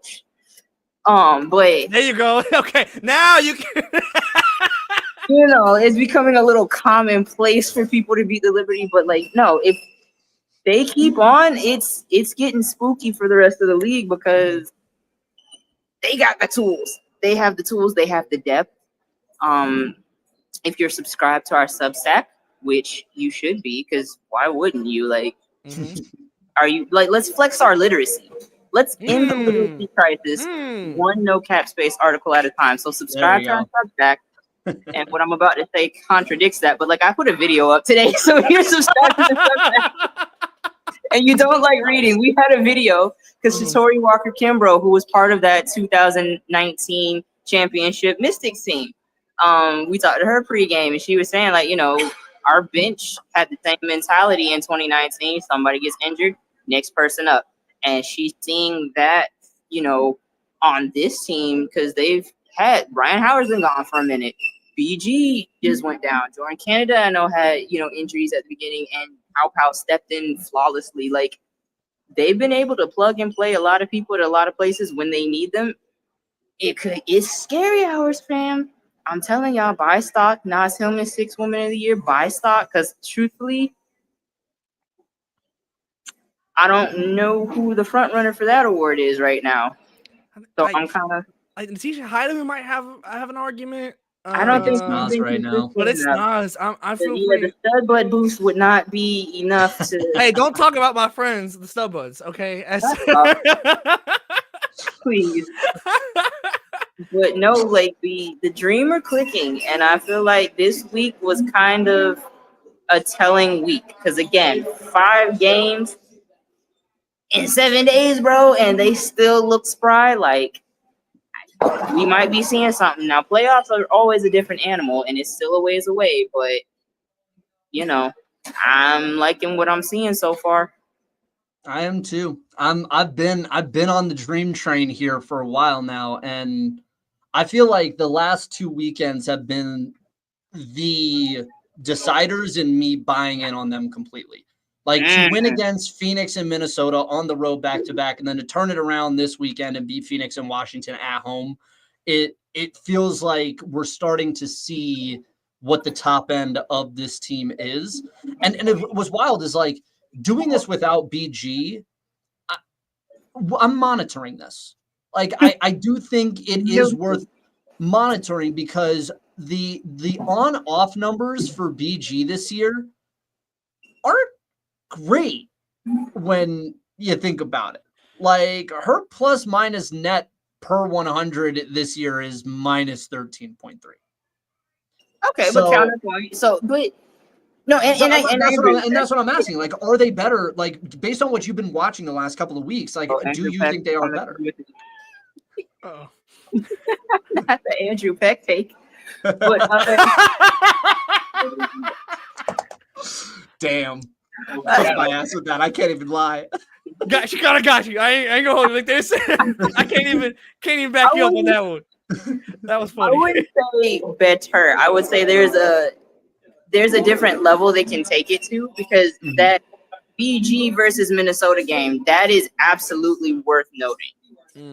but there you go. Okay, now you can. It's becoming a little commonplace for people to beat the Liberty, but like, no, if they keep on, it's getting spooky for the rest of the league because they got the tools. They have the tools. They have the depth. If you're subscribed to our Substack, which you should be, because why wouldn't you? Like, are you like? Let's flex our literacy. Let's end the literacy crisis, one no cap space article at a time. So subscribe to our Substack. And what I'm about to say contradicts that, but like I put a video up today, so if you're subscribed to the Substack and you don't like reading, we had a video because Satori Walker Kimbrough, who was part of that 2019 championship Mystics team, we talked to her pregame, and she was saying like, our bench had the same mentality in 2019. Somebody gets injured, next person up, and she's seeing that, on this team because they've had Ryan Howard's been gone for a minute. BG just went down. Jordan Canada, I know, had injuries at the beginning, and Pau stepped in flawlessly. Like they've been able to plug and play a lot of people at a lot of places when they need them. It's scary hours, fam. I'm telling y'all, buy stock. Naz Hillman, 6th Woman of the Year. Buy stock because truthfully, I don't know who the front runner for that award is right now. So I'm kind of. Natisha Hideman might have an argument. I don't think it's Nas right now, but it's Nas. I feel the stud bud boost would not be enough to. Hey, don't talk about my friends, the stud buds, okay? Please. But no, like the dream are clicking, and I feel like this week was kind of a telling week because again, 5 games in 7 days, bro, and they still look spry. Like we might be seeing something now. Playoffs are always a different animal, and it's still a ways away. But you know, I'm liking what I'm seeing so far. I am too. I've been on the dream train here for a while now, and I feel like the last 2 weekends have been the deciders in me buying in on them completely. Like to win against Phoenix and Minnesota on the road back to back, and then to turn it around this weekend and beat Phoenix and Washington at home, it feels like we're starting to see what the top end of this team is. And it was wild is like doing this without BG. I'm monitoring this. Like I do think it is worth monitoring because the on-off numbers for BG this year aren't great when you think about it. Like her plus minus net per 100 this year is minus 13.3. Okay, so, but counterpoint. So, but no, and that's what I'm asking. Like, are they better? Like, based on what you've been watching the last couple of weeks, like, do you think they are better? Oh, not the Andrew Peck take. But, damn, my ass with that. I can't even lie. Got you. I ain't gonna hold you like this. I can't even back you up on that one. That was funny. I wouldn't say better. I would say there's a different level they can take it to because that BG versus Minnesota game, that is absolutely worth noting.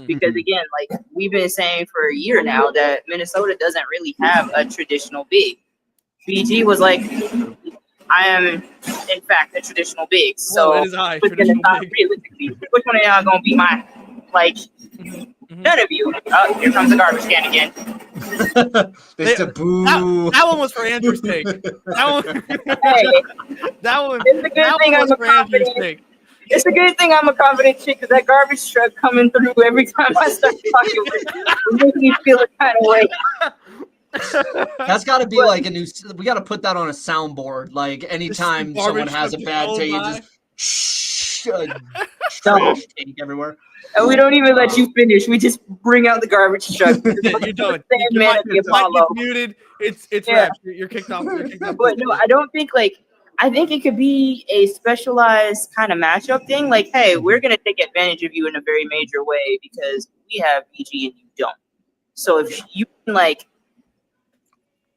Because again, like we've been saying for a year now that Minnesota doesn't really have a traditional big. BG was like, I am in fact a traditional big. So it is high. Traditional big. Realistically, which one of y'all gonna be my like? None of you. Oh, here comes the garbage can again. That one was for Andrew's take. That one. It's a good thing I'm a confident. It's a good thing I'm a confident chick because that garbage truck coming through every time I start talking with it makes me feel a kind of way. That's got to be like a new. We got to put that on a soundboard. Like anytime someone has a bad take, just trash take everywhere. And we don't even let you finish. We just bring out the garbage truck. You're done. You're muted. It's wrapped. You're kicked off. But no, I don't think like. I think it could be a specialized kind of matchup thing. Like, hey, we're going to take advantage of you in a very major way because we have BG and you don't. So if you can, like,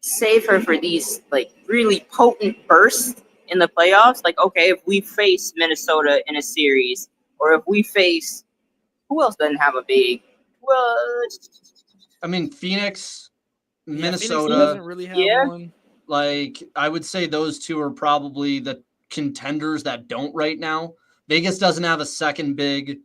save her for these, like, really potent bursts in the playoffs, like, okay, if we face Minnesota in a series or if we face – who else doesn't have a big – well, I mean, Phoenix, Minnesota. Phoenix doesn't really have one. Like, I would say those two are probably the contenders that don't right now. Vegas doesn't have a second big.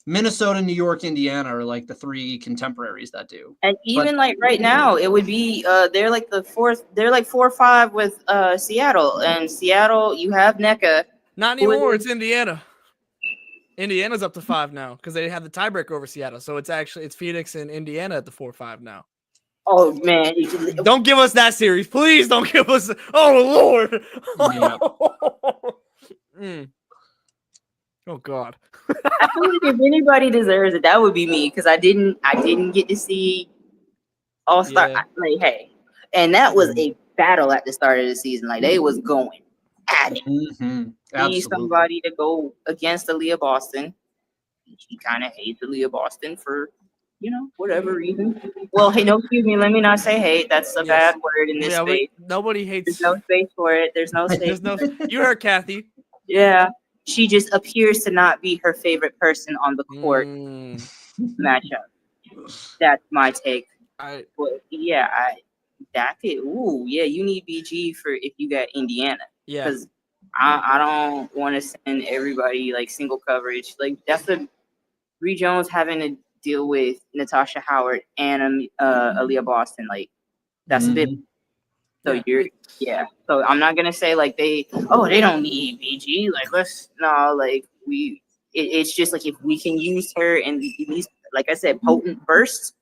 Minnesota, New York, Indiana are like the 3 contemporaries that do. And even like right now, it would be they're like the 4th. They're like 4-5 with Seattle. And Seattle, you have NECA. Not anymore. It's Indiana. Indiana's up to 5 now because they have the tiebreaker over Seattle. So it's Phoenix and Indiana at the 4-5 now. Oh man! Don't give us that series, please. Don't give us. Oh Lord! Yeah. Oh God! I feel like if anybody deserves it, that would be me because I didn't get to see All Star. Yeah. Like, hey, and that was a battle at the start of the season. Like they was going at it. Need somebody to go against Aaliyah Boston. She kind of hates Aaliyah Boston for. Whatever reason. Well, hey, no, excuse me. Let me not say hate. That's a bad word in this space. Nobody hates. There's no space for it. There's no space. You heard Kathy. Yeah, she just appears to not be her favorite person on the court matchup. That's my take. You need BG for if you got Indiana. Yeah. Because I don't want to send everybody like single coverage. Like that's the Bree Jones having to deal with Natasha Howard and Aaliyah Boston. Like that's a bit. So So I'm not gonna say like they don't need BG. Like it's just like if we can use her in these, like I said, potent bursts,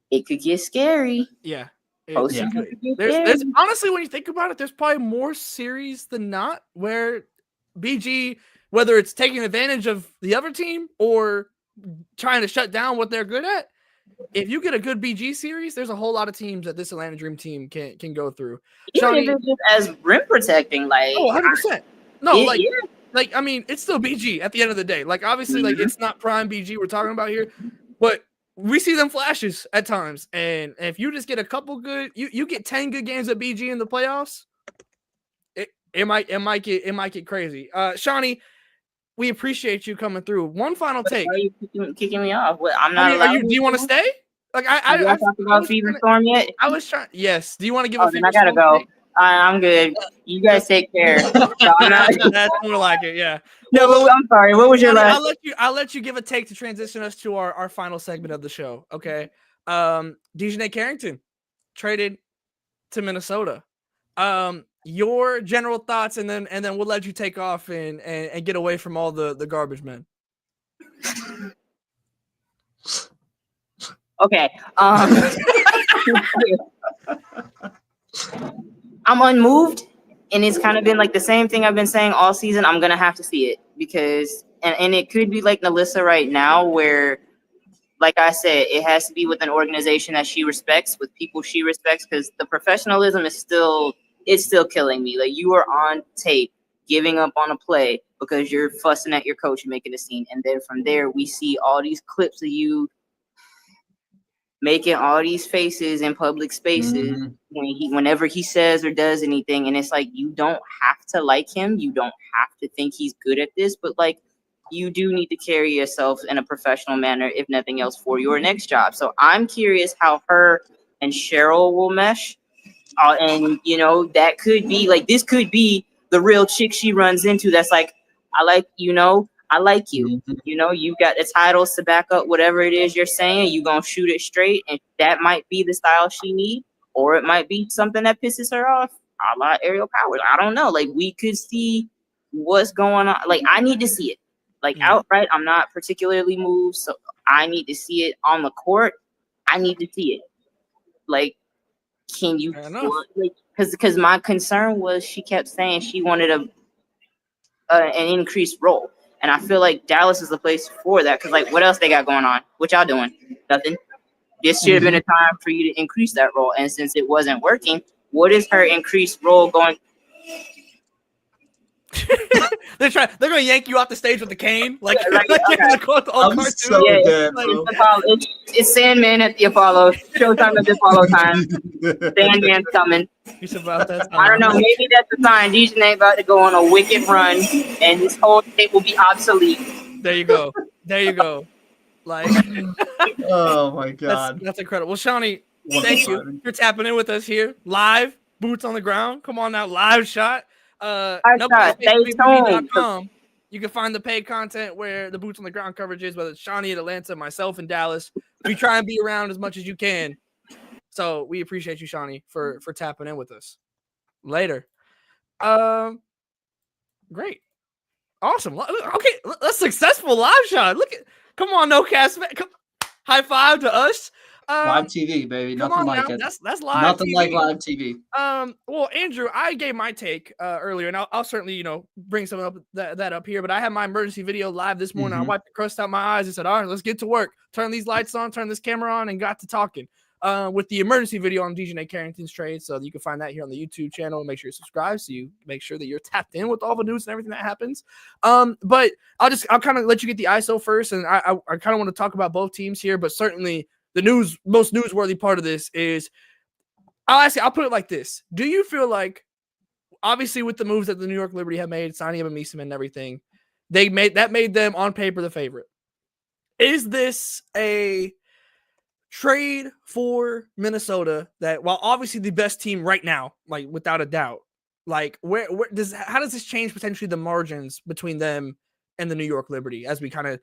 it could get scary. Yeah. There's honestly, when you think about it, there's probably more series than not where BG, whether it's taking advantage of the other team or trying to shut down what they're good at. If you get a good BG series, there's a whole lot of teams that this Atlanta Dream team can go through. Even if it's just as rim protecting, like 100%. No, I mean, it's still BG at the end of the day. Like obviously, like it's not prime BG we're talking about here, but we see them flashes at times. And if you just get a couple good, you get 10 good games of BG in the playoffs, it might get crazy. Shawnee, we appreciate you coming through. One final take. Why are you kicking me off? I'm not allowed. Do you want to stay? Like I talked about Fever Storm yet? I was trying. Yes. Do you want to give a Fever Storm? I gotta go. Take? I'm good. You guys take care. That's more like it. Yeah. No, but I'm sorry. What was your last? I'll let you give a take to transition us to our final segment of the show. Okay. DiJonai Carrington traded to Minnesota. Your general thoughts, and then we'll let you take off and get away from all the garbage men. Okay. I'm unmoved, and it's kind of been like the same thing I've been saying all season. I'm gonna have to see it because, and it could be like Nalissa right now, where, like I said, it has to be with an organization that she respects, with people she respects, because the professionalism is still killing me. Like, you are on tape giving up on a play because you're fussing at your coach and making a scene, and then from there we see all these clips of you making all these faces in public spaces whenever he says or does anything, and it's like, you don't have to like him, you don't have to think he's good at this, but like, you do need to carry yourself in a professional manner, if nothing else, for your next job. So I'm curious how her and Cheryl will mesh, and that could be like, this could be the real chick she runs into that's like, I like you. You got the titles to back up whatever it is you're saying. You gonna shoot it straight, and that might be the style she needs, or it might be something that pisses her off, a la Aerial Powers. I don't know. Like, we could see what's going on. Like, I need to see it. Like, outright, I'm not particularly moved, so I need to see it on the court. I need to see it. Like, can you? Because my concern was she kept saying she wanted an increased role. And I feel like Dallas is the place for that, because, like, what else they got going on? What y'all doing? Nothing. This should have been a time for you to increase that role. And since it wasn't working, what is her increased role going? They're gonna yank you off the stage with the cane, like so dead, it's Sandman at the Apollo. Showtime at the Apollo time. Sandman's coming. It's about that time. I don't know. Maybe that's the sign. DiJonai about to go on a wicked run, and this whole tape will be obsolete. There you go. Like, oh my god, that's incredible. Well, Shawnee, thank you for tapping in with us here live, boots on the ground. Come on now, live shot. You can find the paid content where the boots on the ground coverage is, whether it's Shawnee in Atlanta, myself in Dallas. We try and be around as much as you can. So we appreciate you, Shawnee, for tapping in with us. Later. Great. Awesome. Okay, that's successful live shot. Come on, no cast. High five to us. Live TV, baby. Nothing like it. That's live. Nothing TV. like live TV. Well, Andrew, I gave my take earlier, and I'll certainly bring some up that up here. But I had my emergency video live this morning. I wiped the crust out my eyes and said, "All right, let's get to work. Turn these lights on. Turn this camera on," and got to talking with the emergency video on DiJonai Carrington's trade. So you can find that here on the YouTube channel. Make sure you subscribe so you make sure that you're tapped in with all the news and everything that happens. But I'll kind of let you get the ISO first, and I kind of want to talk about both teams here, but certainly. The most newsworthy part of this is, I'll put it like this. Do you feel like, obviously with the moves that the New York Liberty have made, signing of Amisam and everything, that made them on paper the favorite? Is this a trade for Minnesota that, while obviously the best team right now, like without a doubt, Like, how does this change potentially the margins between them and the New York Liberty as we kind of,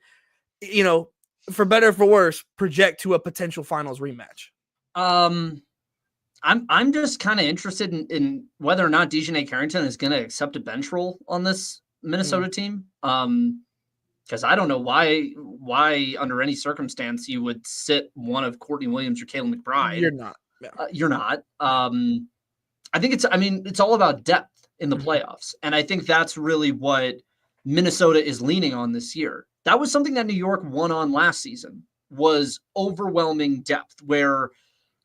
for better or for worse, project to a potential finals rematch? I'm just kind of interested in whether or not DiJonai Carrington is going to accept a bench role on this Minnesota team. Because I don't know why under any circumstance you would sit one of Courtney Williams or Kayla McBride. You're not. Yeah. You're not. I think it's all about depth in the playoffs. And I think that's really what Minnesota is leaning on this year. That was something that New York won on last season, was overwhelming depth, where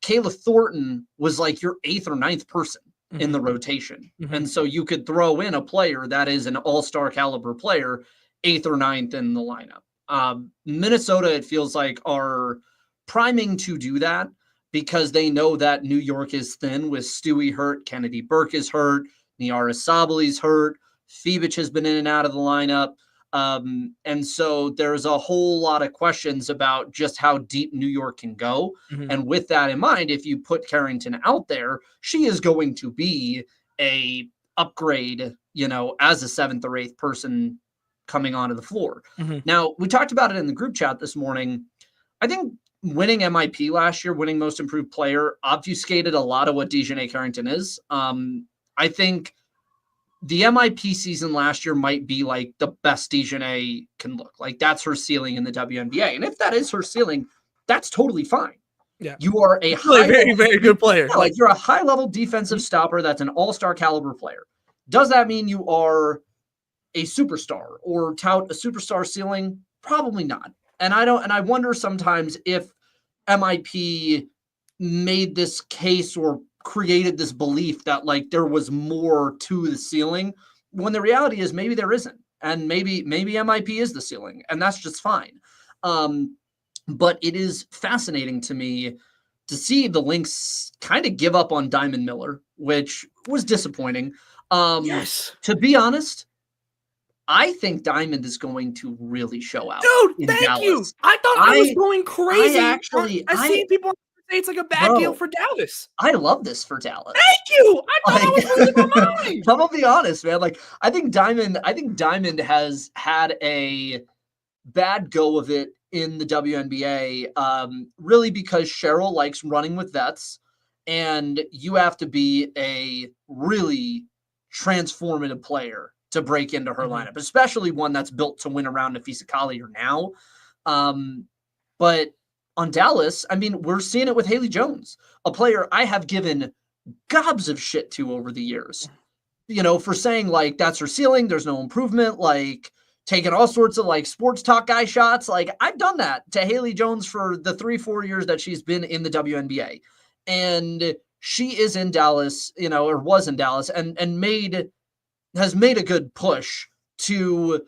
Kayla Thornton was like your 8th or 9th person in the rotation. And so you could throw in a player that is an all-star caliber player, 8th or 9th in the lineup. Minnesota, it feels like, are priming to do that because they know that New York is thin with Stewie hurt, Kennedy Burke is hurt, Niara Sabaly's hurt, Fibic has been in and out of the lineup. And so there's a whole lot of questions about just how deep New York can go. And with that in mind, if you put Carrington out there, she is going to be a upgrade, as a 7th or 8th person coming onto the floor. Now, we talked about it in the group chat this morning. I think winning MIP last year, winning most improved player, obfuscated a lot of what DiJonai Carrington is. I think the MIP season last year might be like the best DiJonai can look. Like, that's her ceiling in the WNBA. And if that is her ceiling, that's totally fine. Yeah. You are a very, very good player. Yeah, like, you're a high-level defensive stopper that's an all-star caliber player. Does that mean you are a superstar or tout a superstar ceiling? Probably not. And I wonder sometimes if MIP made this case or created this belief that like there was more to the ceiling, when the reality is maybe there isn't. And maybe MIP is the ceiling, and that's just fine. But it is fascinating to me to see the Lynx kind of give up on Diamond Miller, which was disappointing. Yes. To be honest, I think Diamond is going to really show out. Dude, thank you. I thought I was going crazy. I see people say it's like a bad deal for Dallas. I love this for Dallas. Thank you. I thought I was losing my mind. I'm gonna be honest, man. Like, I think Diamond has had a bad go of it in the WNBA, really because Cheryl likes running with vets, and you have to be a really transformative player to break into her lineup, especially one that's built to win around Nafisa Collier now. But on Dallas, I mean, we're seeing it with Haley Jones, a player I have given gobs of shit to over the years, for saying like that's her ceiling, there's no improvement, like taking all sorts of like sports talk guy shots. Like, I've done that to Haley Jones for the 3-4 years that she's been in the WNBA. And she is in Dallas, or was in Dallas, and has made a good push to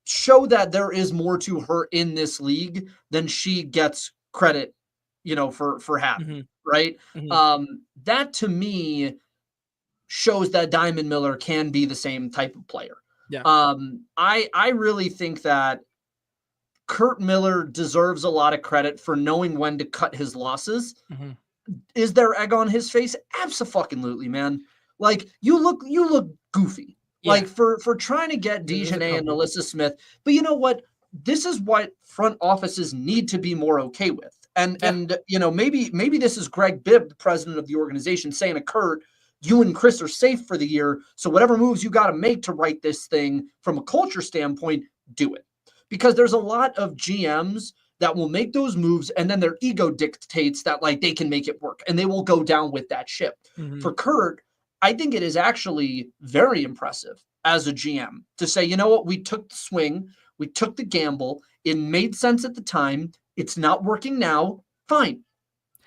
show that there is more to her in this league than she gets credit, for having, right? That to me shows that Diamond Miller can be the same type of player. Yeah. I really think that Kurt Miller deserves a lot of credit for knowing when to cut his losses. Is there egg on his face? Absolutely, man. Like, you look goofy. Yeah. Like, for trying to get DiJonai and Alyssa Smith. But you know what? This is what front offices need to be more okay with. And maybe this is Greg Bibb, the president of the organization, saying to Kurt, you and Chris are safe for the year, so whatever moves you got to make to right this thing from a culture standpoint, do it. Because there's a lot of GMs that will make those moves, and then their ego dictates that like they can make it work, and they will go down with that ship. For Kurt, I think it is actually very impressive as a GM to say, you know what, we took the swing, we took the gamble, it made sense at the time, it's not working now, fine.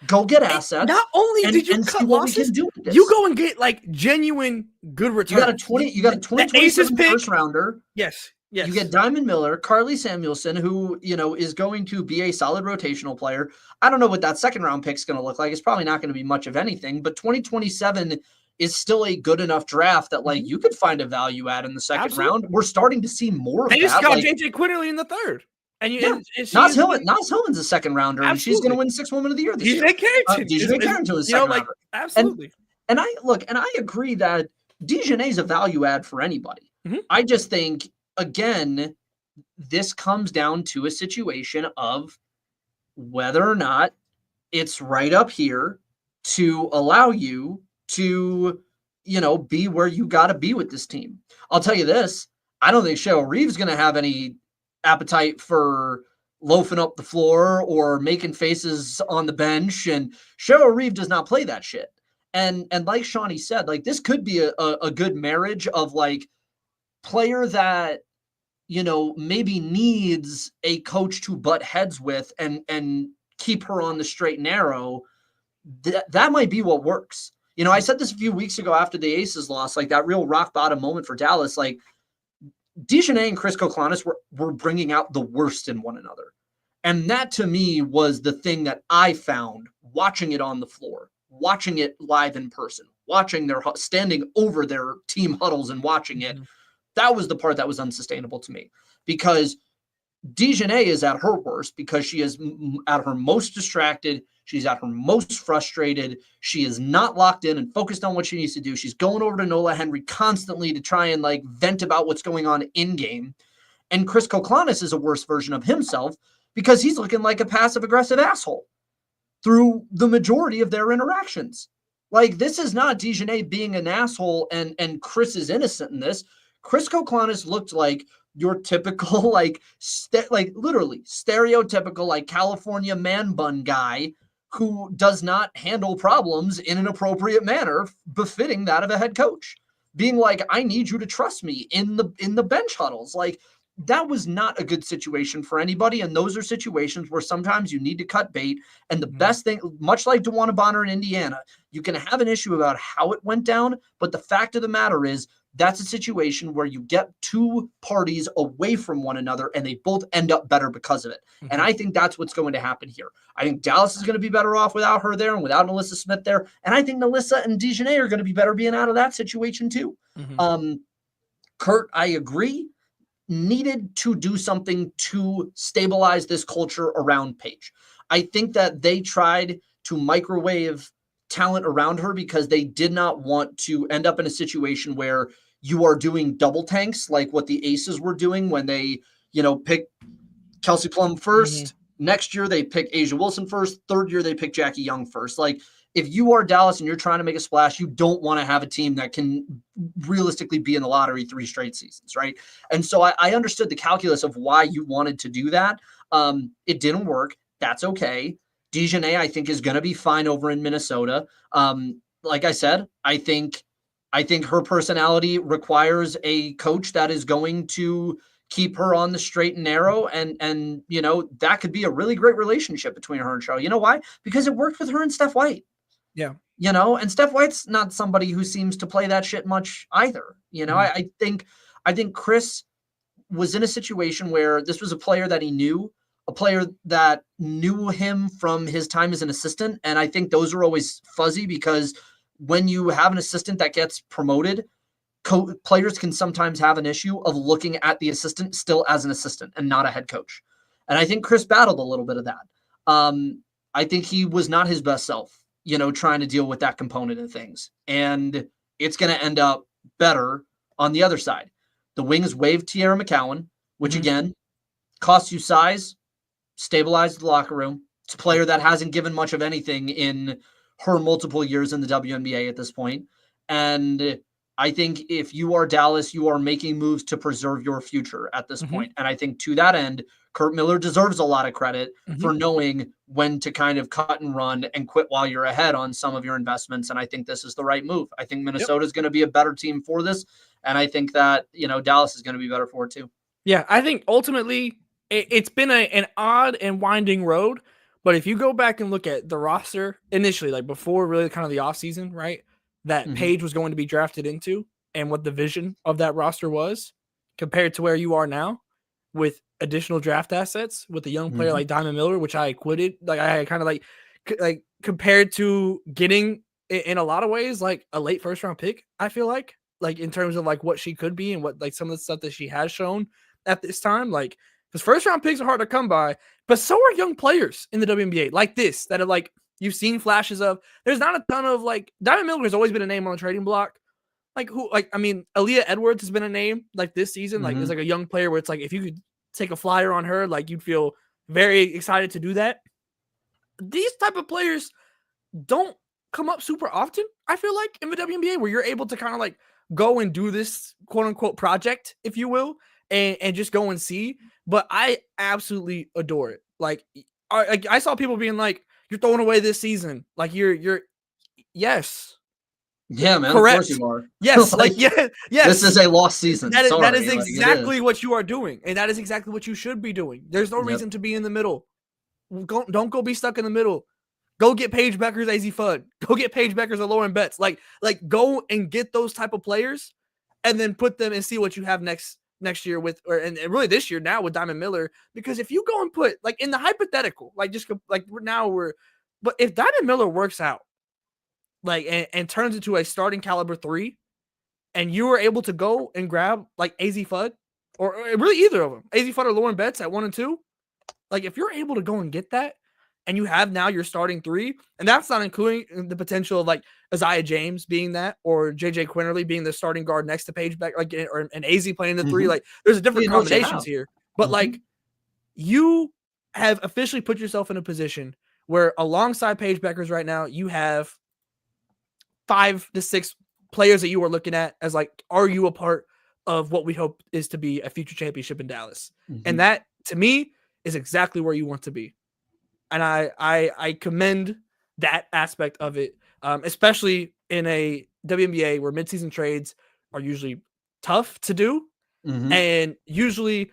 Go get assets. Not only did you cut losses, you go and get like genuine good returns. You got a 2027 first rounder. Yes. You get Diamond Miller, Carly Samuelson, who, is going to be a solid rotational player. I don't know what that second round pick is going to look like. It's probably not going to be much of anything, but 2027 is still a good enough draft that like you could find a value add in the second round. We're starting to see more of that. They just got JJ Quinterly in the third. And Nas Hillman's a second rounder, and she's going to win 6th Woman of the Year this year. DiJonai Carrington is second rounder. absolutely. And I agree that DiJonai is a value add for anybody. I just think, again, this comes down to a situation of whether or not it's right up here to allow you to, be where you got to be with this team. I'll tell you this. I don't think Cheryl Reeve's going to have any appetite for loafing up the floor or making faces on the bench. And Cheryl Reeve does not play that shit. And like Shawnee said, like, this could be a good marriage of, like, player that, maybe needs a coach to butt heads with and keep her on the straight and narrow. That might be what works. I said this a few weeks ago after the Aces lost, like, that real rock bottom moment for Dallas. Like, DiJonai and Chris Koklanis were bringing out the worst in one another. And that, to me, was the thing that I found watching it on the floor, watching it live in person, watching their standing over their team huddles and watching it. That was the part that was unsustainable to me, because DiJonai is at her worst because she is at her most distracted. She's at her most frustrated. She is not locked in and focused on what she needs to do. She's going over to Nola Henry constantly to try and, like, vent about what's going on in game. And Chris Koklanis is a worse version of himself because he's looking like a passive aggressive asshole through the majority of their interactions. Like, this is not DiJonai being an asshole and Chris is innocent in this. Chris Koklanis looked like your typical, like, literally stereotypical, like, California man bun guy who does not handle problems in an appropriate manner befitting that of a head coach. Being like, I need you to trust me in the bench huddles. Like, that was not a good situation for anybody. And those are situations where sometimes you need to cut bait. And the best thing, much like DeWanna Bonner in Indiana, you can have an issue about how it went down. But the fact of the matter is, that's a situation where you get two parties away from one another and they both end up better because of it. And I think that's what's going to happen here. I think Dallas is going to be better off without her there and without Alyssa Smith there. And I think Alyssa and DiJonai are going to be better being out of that situation too. Kurt, I agree, needed to do something to stabilize this culture around Paige. I think that they tried to microwave talent around her because they did not want to end up in a situation where you are doing double tanks like what the Aces were doing when they, pick Kelsey Plum first. Next year, they pick Asia Wilson first. Third year, they pick Jackie Young first. Like, if you are Dallas and you're trying to make a splash, you don't want to have a team that can realistically be in the lottery 3 straight seasons, right? And so I understood the calculus of why you wanted to do that. It didn't work. That's okay. DiJonai, I think, is going to be fine over in Minnesota. Like I said, I think her personality requires a coach that is going to keep her on the straight and narrow. And that could be a really great relationship between her and Charlotte. You know why? Because it worked with her and Steph White. Yeah. And Steph White's not somebody who seems to play that shit much either. I think Chris was in a situation where this was a player that he knew, a player that knew him from his time as an assistant. And I think those are always fuzzy because when you have an assistant that gets promoted, players can sometimes have an issue of looking at the assistant still as an assistant and not a head coach. And I think Chris battled a little bit of that. I think he was not his best self, trying to deal with that component of things. And it's going to end up better on the other side. The Wings waived Tierra McCowan, which again costs you size, stabilized the locker room. It's a player that hasn't given much of anything in her multiple years in the WNBA at this point. And I think if you are Dallas, you are making moves to preserve your future at this point. And I think to that end, Kurt Miller deserves a lot of credit for knowing when to kind of cut and run and quit while you're ahead on some of your investments. And I think this is the right move. I think Minnesota is going to be a better team for this. And I think that, Dallas is going to be better for it too. Yeah, I think ultimately it's been an odd and winding road. But if you go back and look at the roster initially, like before really kind of the offseason, right, that Paige was going to be drafted into and what the vision of that roster was compared to where you are now with additional draft assets with a young player like Diamond Miller, which I quitted. Like I kind of like compared to getting in a lot of ways like a late first round pick, I feel like in terms of like what she could be and what like some of the stuff that she has shown at this time, like because first round picks are hard to come by, but so are young players in the WNBA like this that are like you've seen flashes of. There's not a ton of like Diamond Miller has always been a name on the trading block, like who, like, I mean, Aaliyah Edwards has been a name like this season, like is Mhm. like a young player where it's like if you could take a flyer on her, like you'd feel very excited to do that. These type of players don't come up super often, I feel like, in the WNBA, where you're able to kind of like go and do this quote unquote project, if you will, and just go and see. But I absolutely adore it. Like I saw people being like, "You're throwing away this season." Like you're yes, Yeah, man, of course correct. you are. Yes, like Like, yeah, this is yes. a lost season. That is Sorry, like, it is. exactly what you are doing, and that is exactly what you should be doing. There's no Yep. reason to be in the middle. Don't go be stuck in the middle. Go get Paige Beckers, AZ Fudd. Go get Paige Beckers or Lauren Betts. Like go and get those type of players, and then put them and see what you have next year with, and really this year now with Diamond Miller. Because if you go and put like in the hypothetical, like just like but if Diamond Miller works out, like and turns into a starting caliber 3, and you were able to go and grab like AZ Fudd or really either of them, AZ Fudd or Lauren Betts at 1 and 2, like if you're able to go and get that, and you have now your starting 3, and that's not including the potential of like Isaiah James being that, or JJ Quinterly being the starting guard next to Paige Beck, like or an AZ playing the 3. Like there's different combinations here, but like you have officially put yourself in a position where alongside Paige Beckers right now, you have 5 to 6 players that you are looking at as like, are you a part of what we hope is to be a future championship in Dallas? And that to me is exactly where you want to be. And I commend that aspect of it, especially in a WNBA where midseason trades are usually tough to do. And usually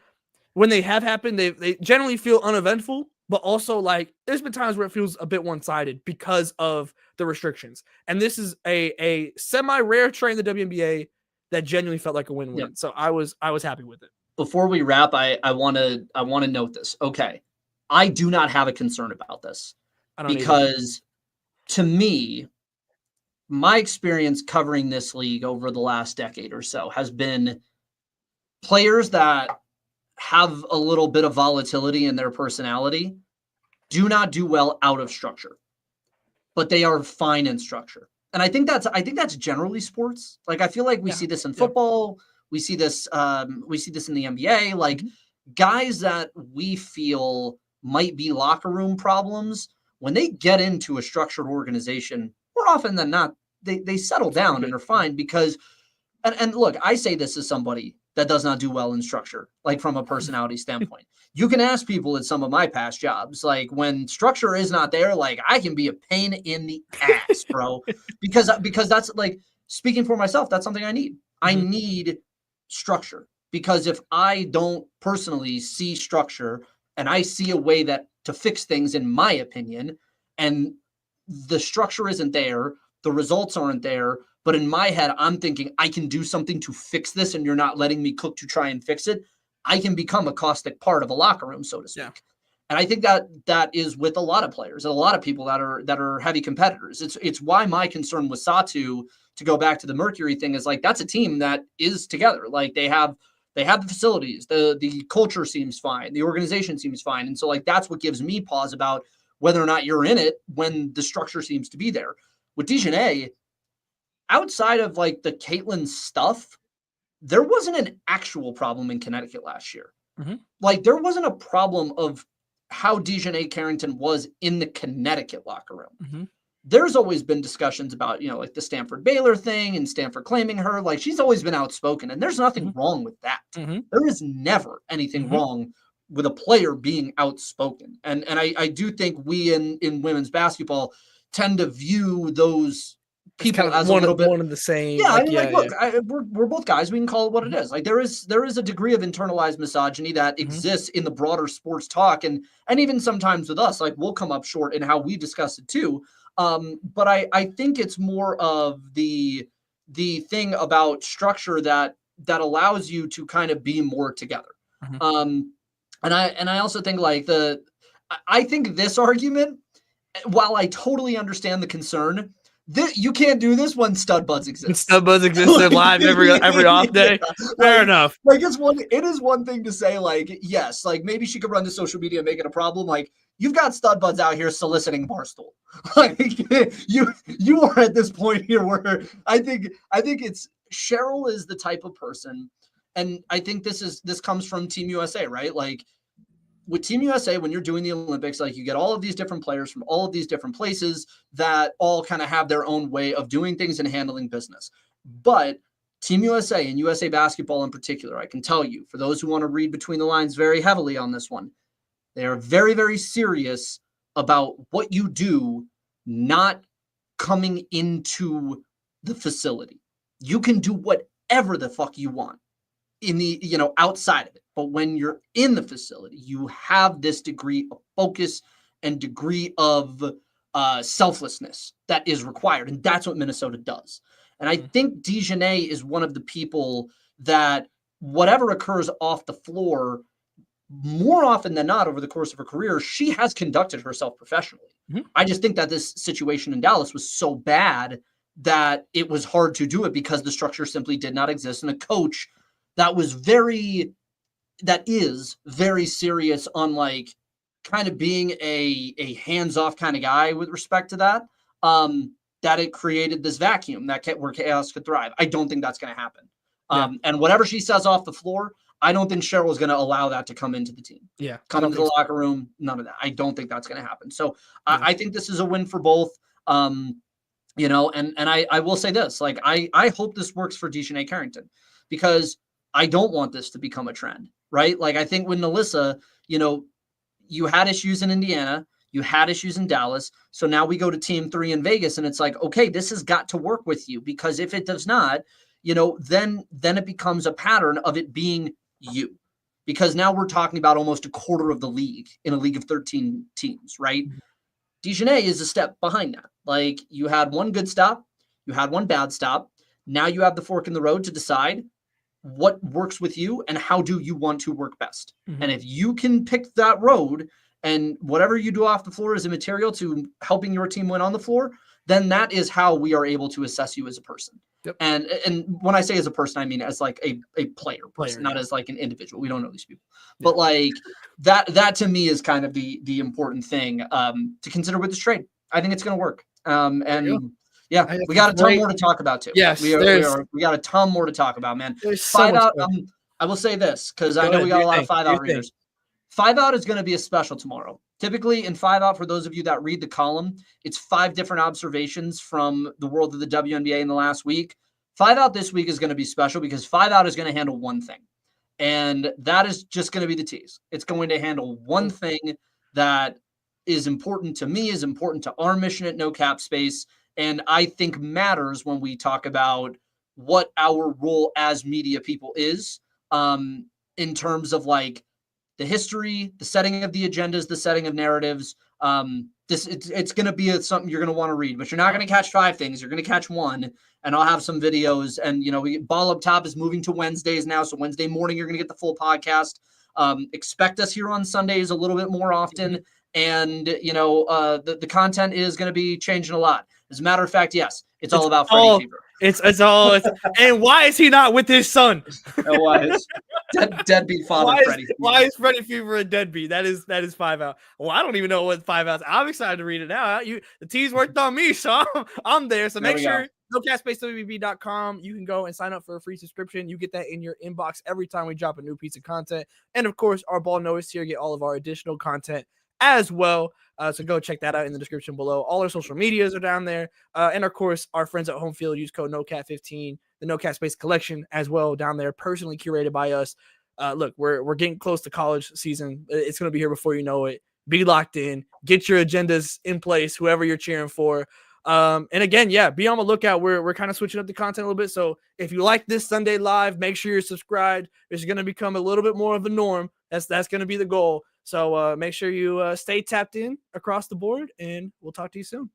when they have happened, they generally feel uneventful, but also like there's been times where it feels a bit one-sided because of the restrictions. And this is a semi-rare trade in the WNBA that genuinely felt like a win-win. Yep. So I was happy with it. Before we wrap, I want to note this. Okay. I do not have a concern about this because to me, my experience covering this league over the last decade or so has been players that have a little bit of volatility in their personality do not do well out of structure, but they are fine in structure. And I think that's generally sports. Like, I feel like we see this in football. We see this in the NBA, like guys that we feel might be locker room problems, when they get into a structured organization, more often than not, they settle down and are fine because, and look, I say this as somebody that does not do well in structure, like from a personality standpoint. You can ask people at some of my past jobs, like when structure is not there, like I can be a pain in the ass, bro, because that's like, speaking for myself, that's something I need. I need structure, because if I don't personally see structure and I see a way that to fix things, in my opinion, and the structure isn't there, the results aren't there, but in my head, I'm thinking I can do something to fix this and you're not letting me cook to try and fix it, I can become a caustic part of a locker room, so to speak. Yeah. And I think that is with a lot of players, and a lot of people that are heavy competitors. It's why my concern with Satou, to go back to the Mercury thing, is like, that's a team that is together. Like they have the facilities, the culture seems fine, the organization seems fine. And so like, that's what gives me pause about whether or not you're in it when the structure seems to be there. With DiJonai, outside of like the Caitlin stuff, there wasn't an actual problem in Connecticut last year. Like there wasn't a problem of how DiJonai Carrington was in the Connecticut locker room. There's always been discussions about, like the Stanford Baylor thing and Stanford claiming her. Like, she's always been outspoken, and there's nothing wrong with that. There is never anything wrong with a player being outspoken. And I do think we in women's basketball tend to view those people kind of as a little bit one of the same. Yeah, I mean, look, we're both guys. We can call it what it is. Like there is a degree of internalized misogyny that exists in the broader sports talk, and even sometimes with us, like we'll come up short in how we discuss it too. But I think it's more of the thing about structure that allows you to kind of be more together. And I also think like I think this argument, while I totally understand the concern, you can't do this when stud buds exist. Stud buds exist live every off day. Fair enough. Like it is one thing to say like, yes, like maybe she could run to social media and make it a problem. Like you've got stud buds out here soliciting Barstool. Like you are at this point here where I think Cheryl is the type of person, and I think this comes from Team USA, right? Like with Team USA, when you're doing the Olympics, like you get all of these different players from all of these different places that all kind of have their own way of doing things and handling business. But Team USA and USA basketball in particular, I can tell you, for those who want to read between the lines very heavily on this one, they are very, very serious about what you do not coming into the facility. You can do whatever the fuck you want in the, outside of it. But when you're in the facility, you have this degree of focus and degree of selflessness that is required. And that's what Minnesota does. And I think DiJonai is one of the people that whatever occurs off the floor, more often than not over the course of her career, she has conducted herself professionally. I just think that this situation in Dallas was so bad that it was hard to do it because the structure simply did not exist. And a coach that is very serious on like kind of being a hands-off kind of guy with respect to that, that it created this vacuum where chaos could thrive. I don't think that's going to happen. And whatever she says off the floor, I don't think Cheryl is going to allow that to come into the team. Yeah. Come into the locker room. None of that. I don't think that's going to happen. So I think this is a win for both. And I will say this, like, I hope this works for DiJonai Carrington because I don't want this to become a trend, right? Like, I think with Melissa, you had issues in Indiana, you had issues in Dallas. So now we go to Team 3 in Vegas and it's like, okay, this has got to work with you because if it does not, then it becomes a pattern of it being you, because now we're talking about almost a quarter of the league in a league of 13 teams, right? DiJonai is a step behind that. Like, you had one good stop, you had one bad stop. Now you have the fork in the road to decide what works with you and how do you want to work best. And if you can pick that road and whatever you do off the floor is immaterial to helping your team win on the floor, then that is how we are able to assess you as a person. Yep. And when I say as a person, I mean as like a player, not as like an individual. We don't know these people. Yeah. But like that to me is kind of the important thing to consider with this trade. I think it's going to work. Yeah, we got a ton more to talk about too. Yes, we got a ton more to talk about, man. There's Five out. I will say this because I know we got a lot of 5 out readers. 5 out is going to be a special tomorrow. Typically in 5 out, for those of you that read the column, it's 5 different observations from the world of the WNBA in the last week. 5 out this week is going to be special because 5 out is going to handle one thing. And that is just going to be the tease. It's going to handle one thing that is important to me, is important to our mission at No Cap Space, and I think matters when we talk about what our role as media people is, in terms of like the history, the setting of the agendas, the setting of narratives. It's going to be something you're going to want to read, but you're not going to catch 5 things. You're going to catch one, and I'll have some videos. And Ball Up Top is moving to Wednesdays now, so Wednesday morning you're going to get the full podcast. Expect us here on Sundays a little bit more often, and the content is going to be changing a lot. As a matter of fact, yes, it's all about Freddie Fever. It's all. And why is he not with his son? Why is deadbeat father Freddie Fever? Why is Freddie Fever a deadbeat? That is 5 out. Well, I don't even know what 5 out is. I'm excited to read it now. The tease worked on me, so I'm there. So make sure NoCapSpaceWB.com. You can go and sign up for a free subscription. You get that in your inbox every time we drop a new piece of content. And of course, our ball notice here get all of our additional content as well. So go check that out in the description below. All our social medias are down there. And of course, our friends at Home Field use code NOCAT15, the No Cap Space collection as well down there, personally curated by us. Look, we're getting close to college season. It's going to be here before you know it. Be locked in. Get your agendas in place, whoever you're cheering for. And again, be on the lookout. We're kind of switching up the content a little bit. So if you like this Sunday live, make sure you're subscribed. It's going to become a little bit more of the norm. That's going to be the goal. So make sure you stay tapped in across the board, and we'll talk to you soon.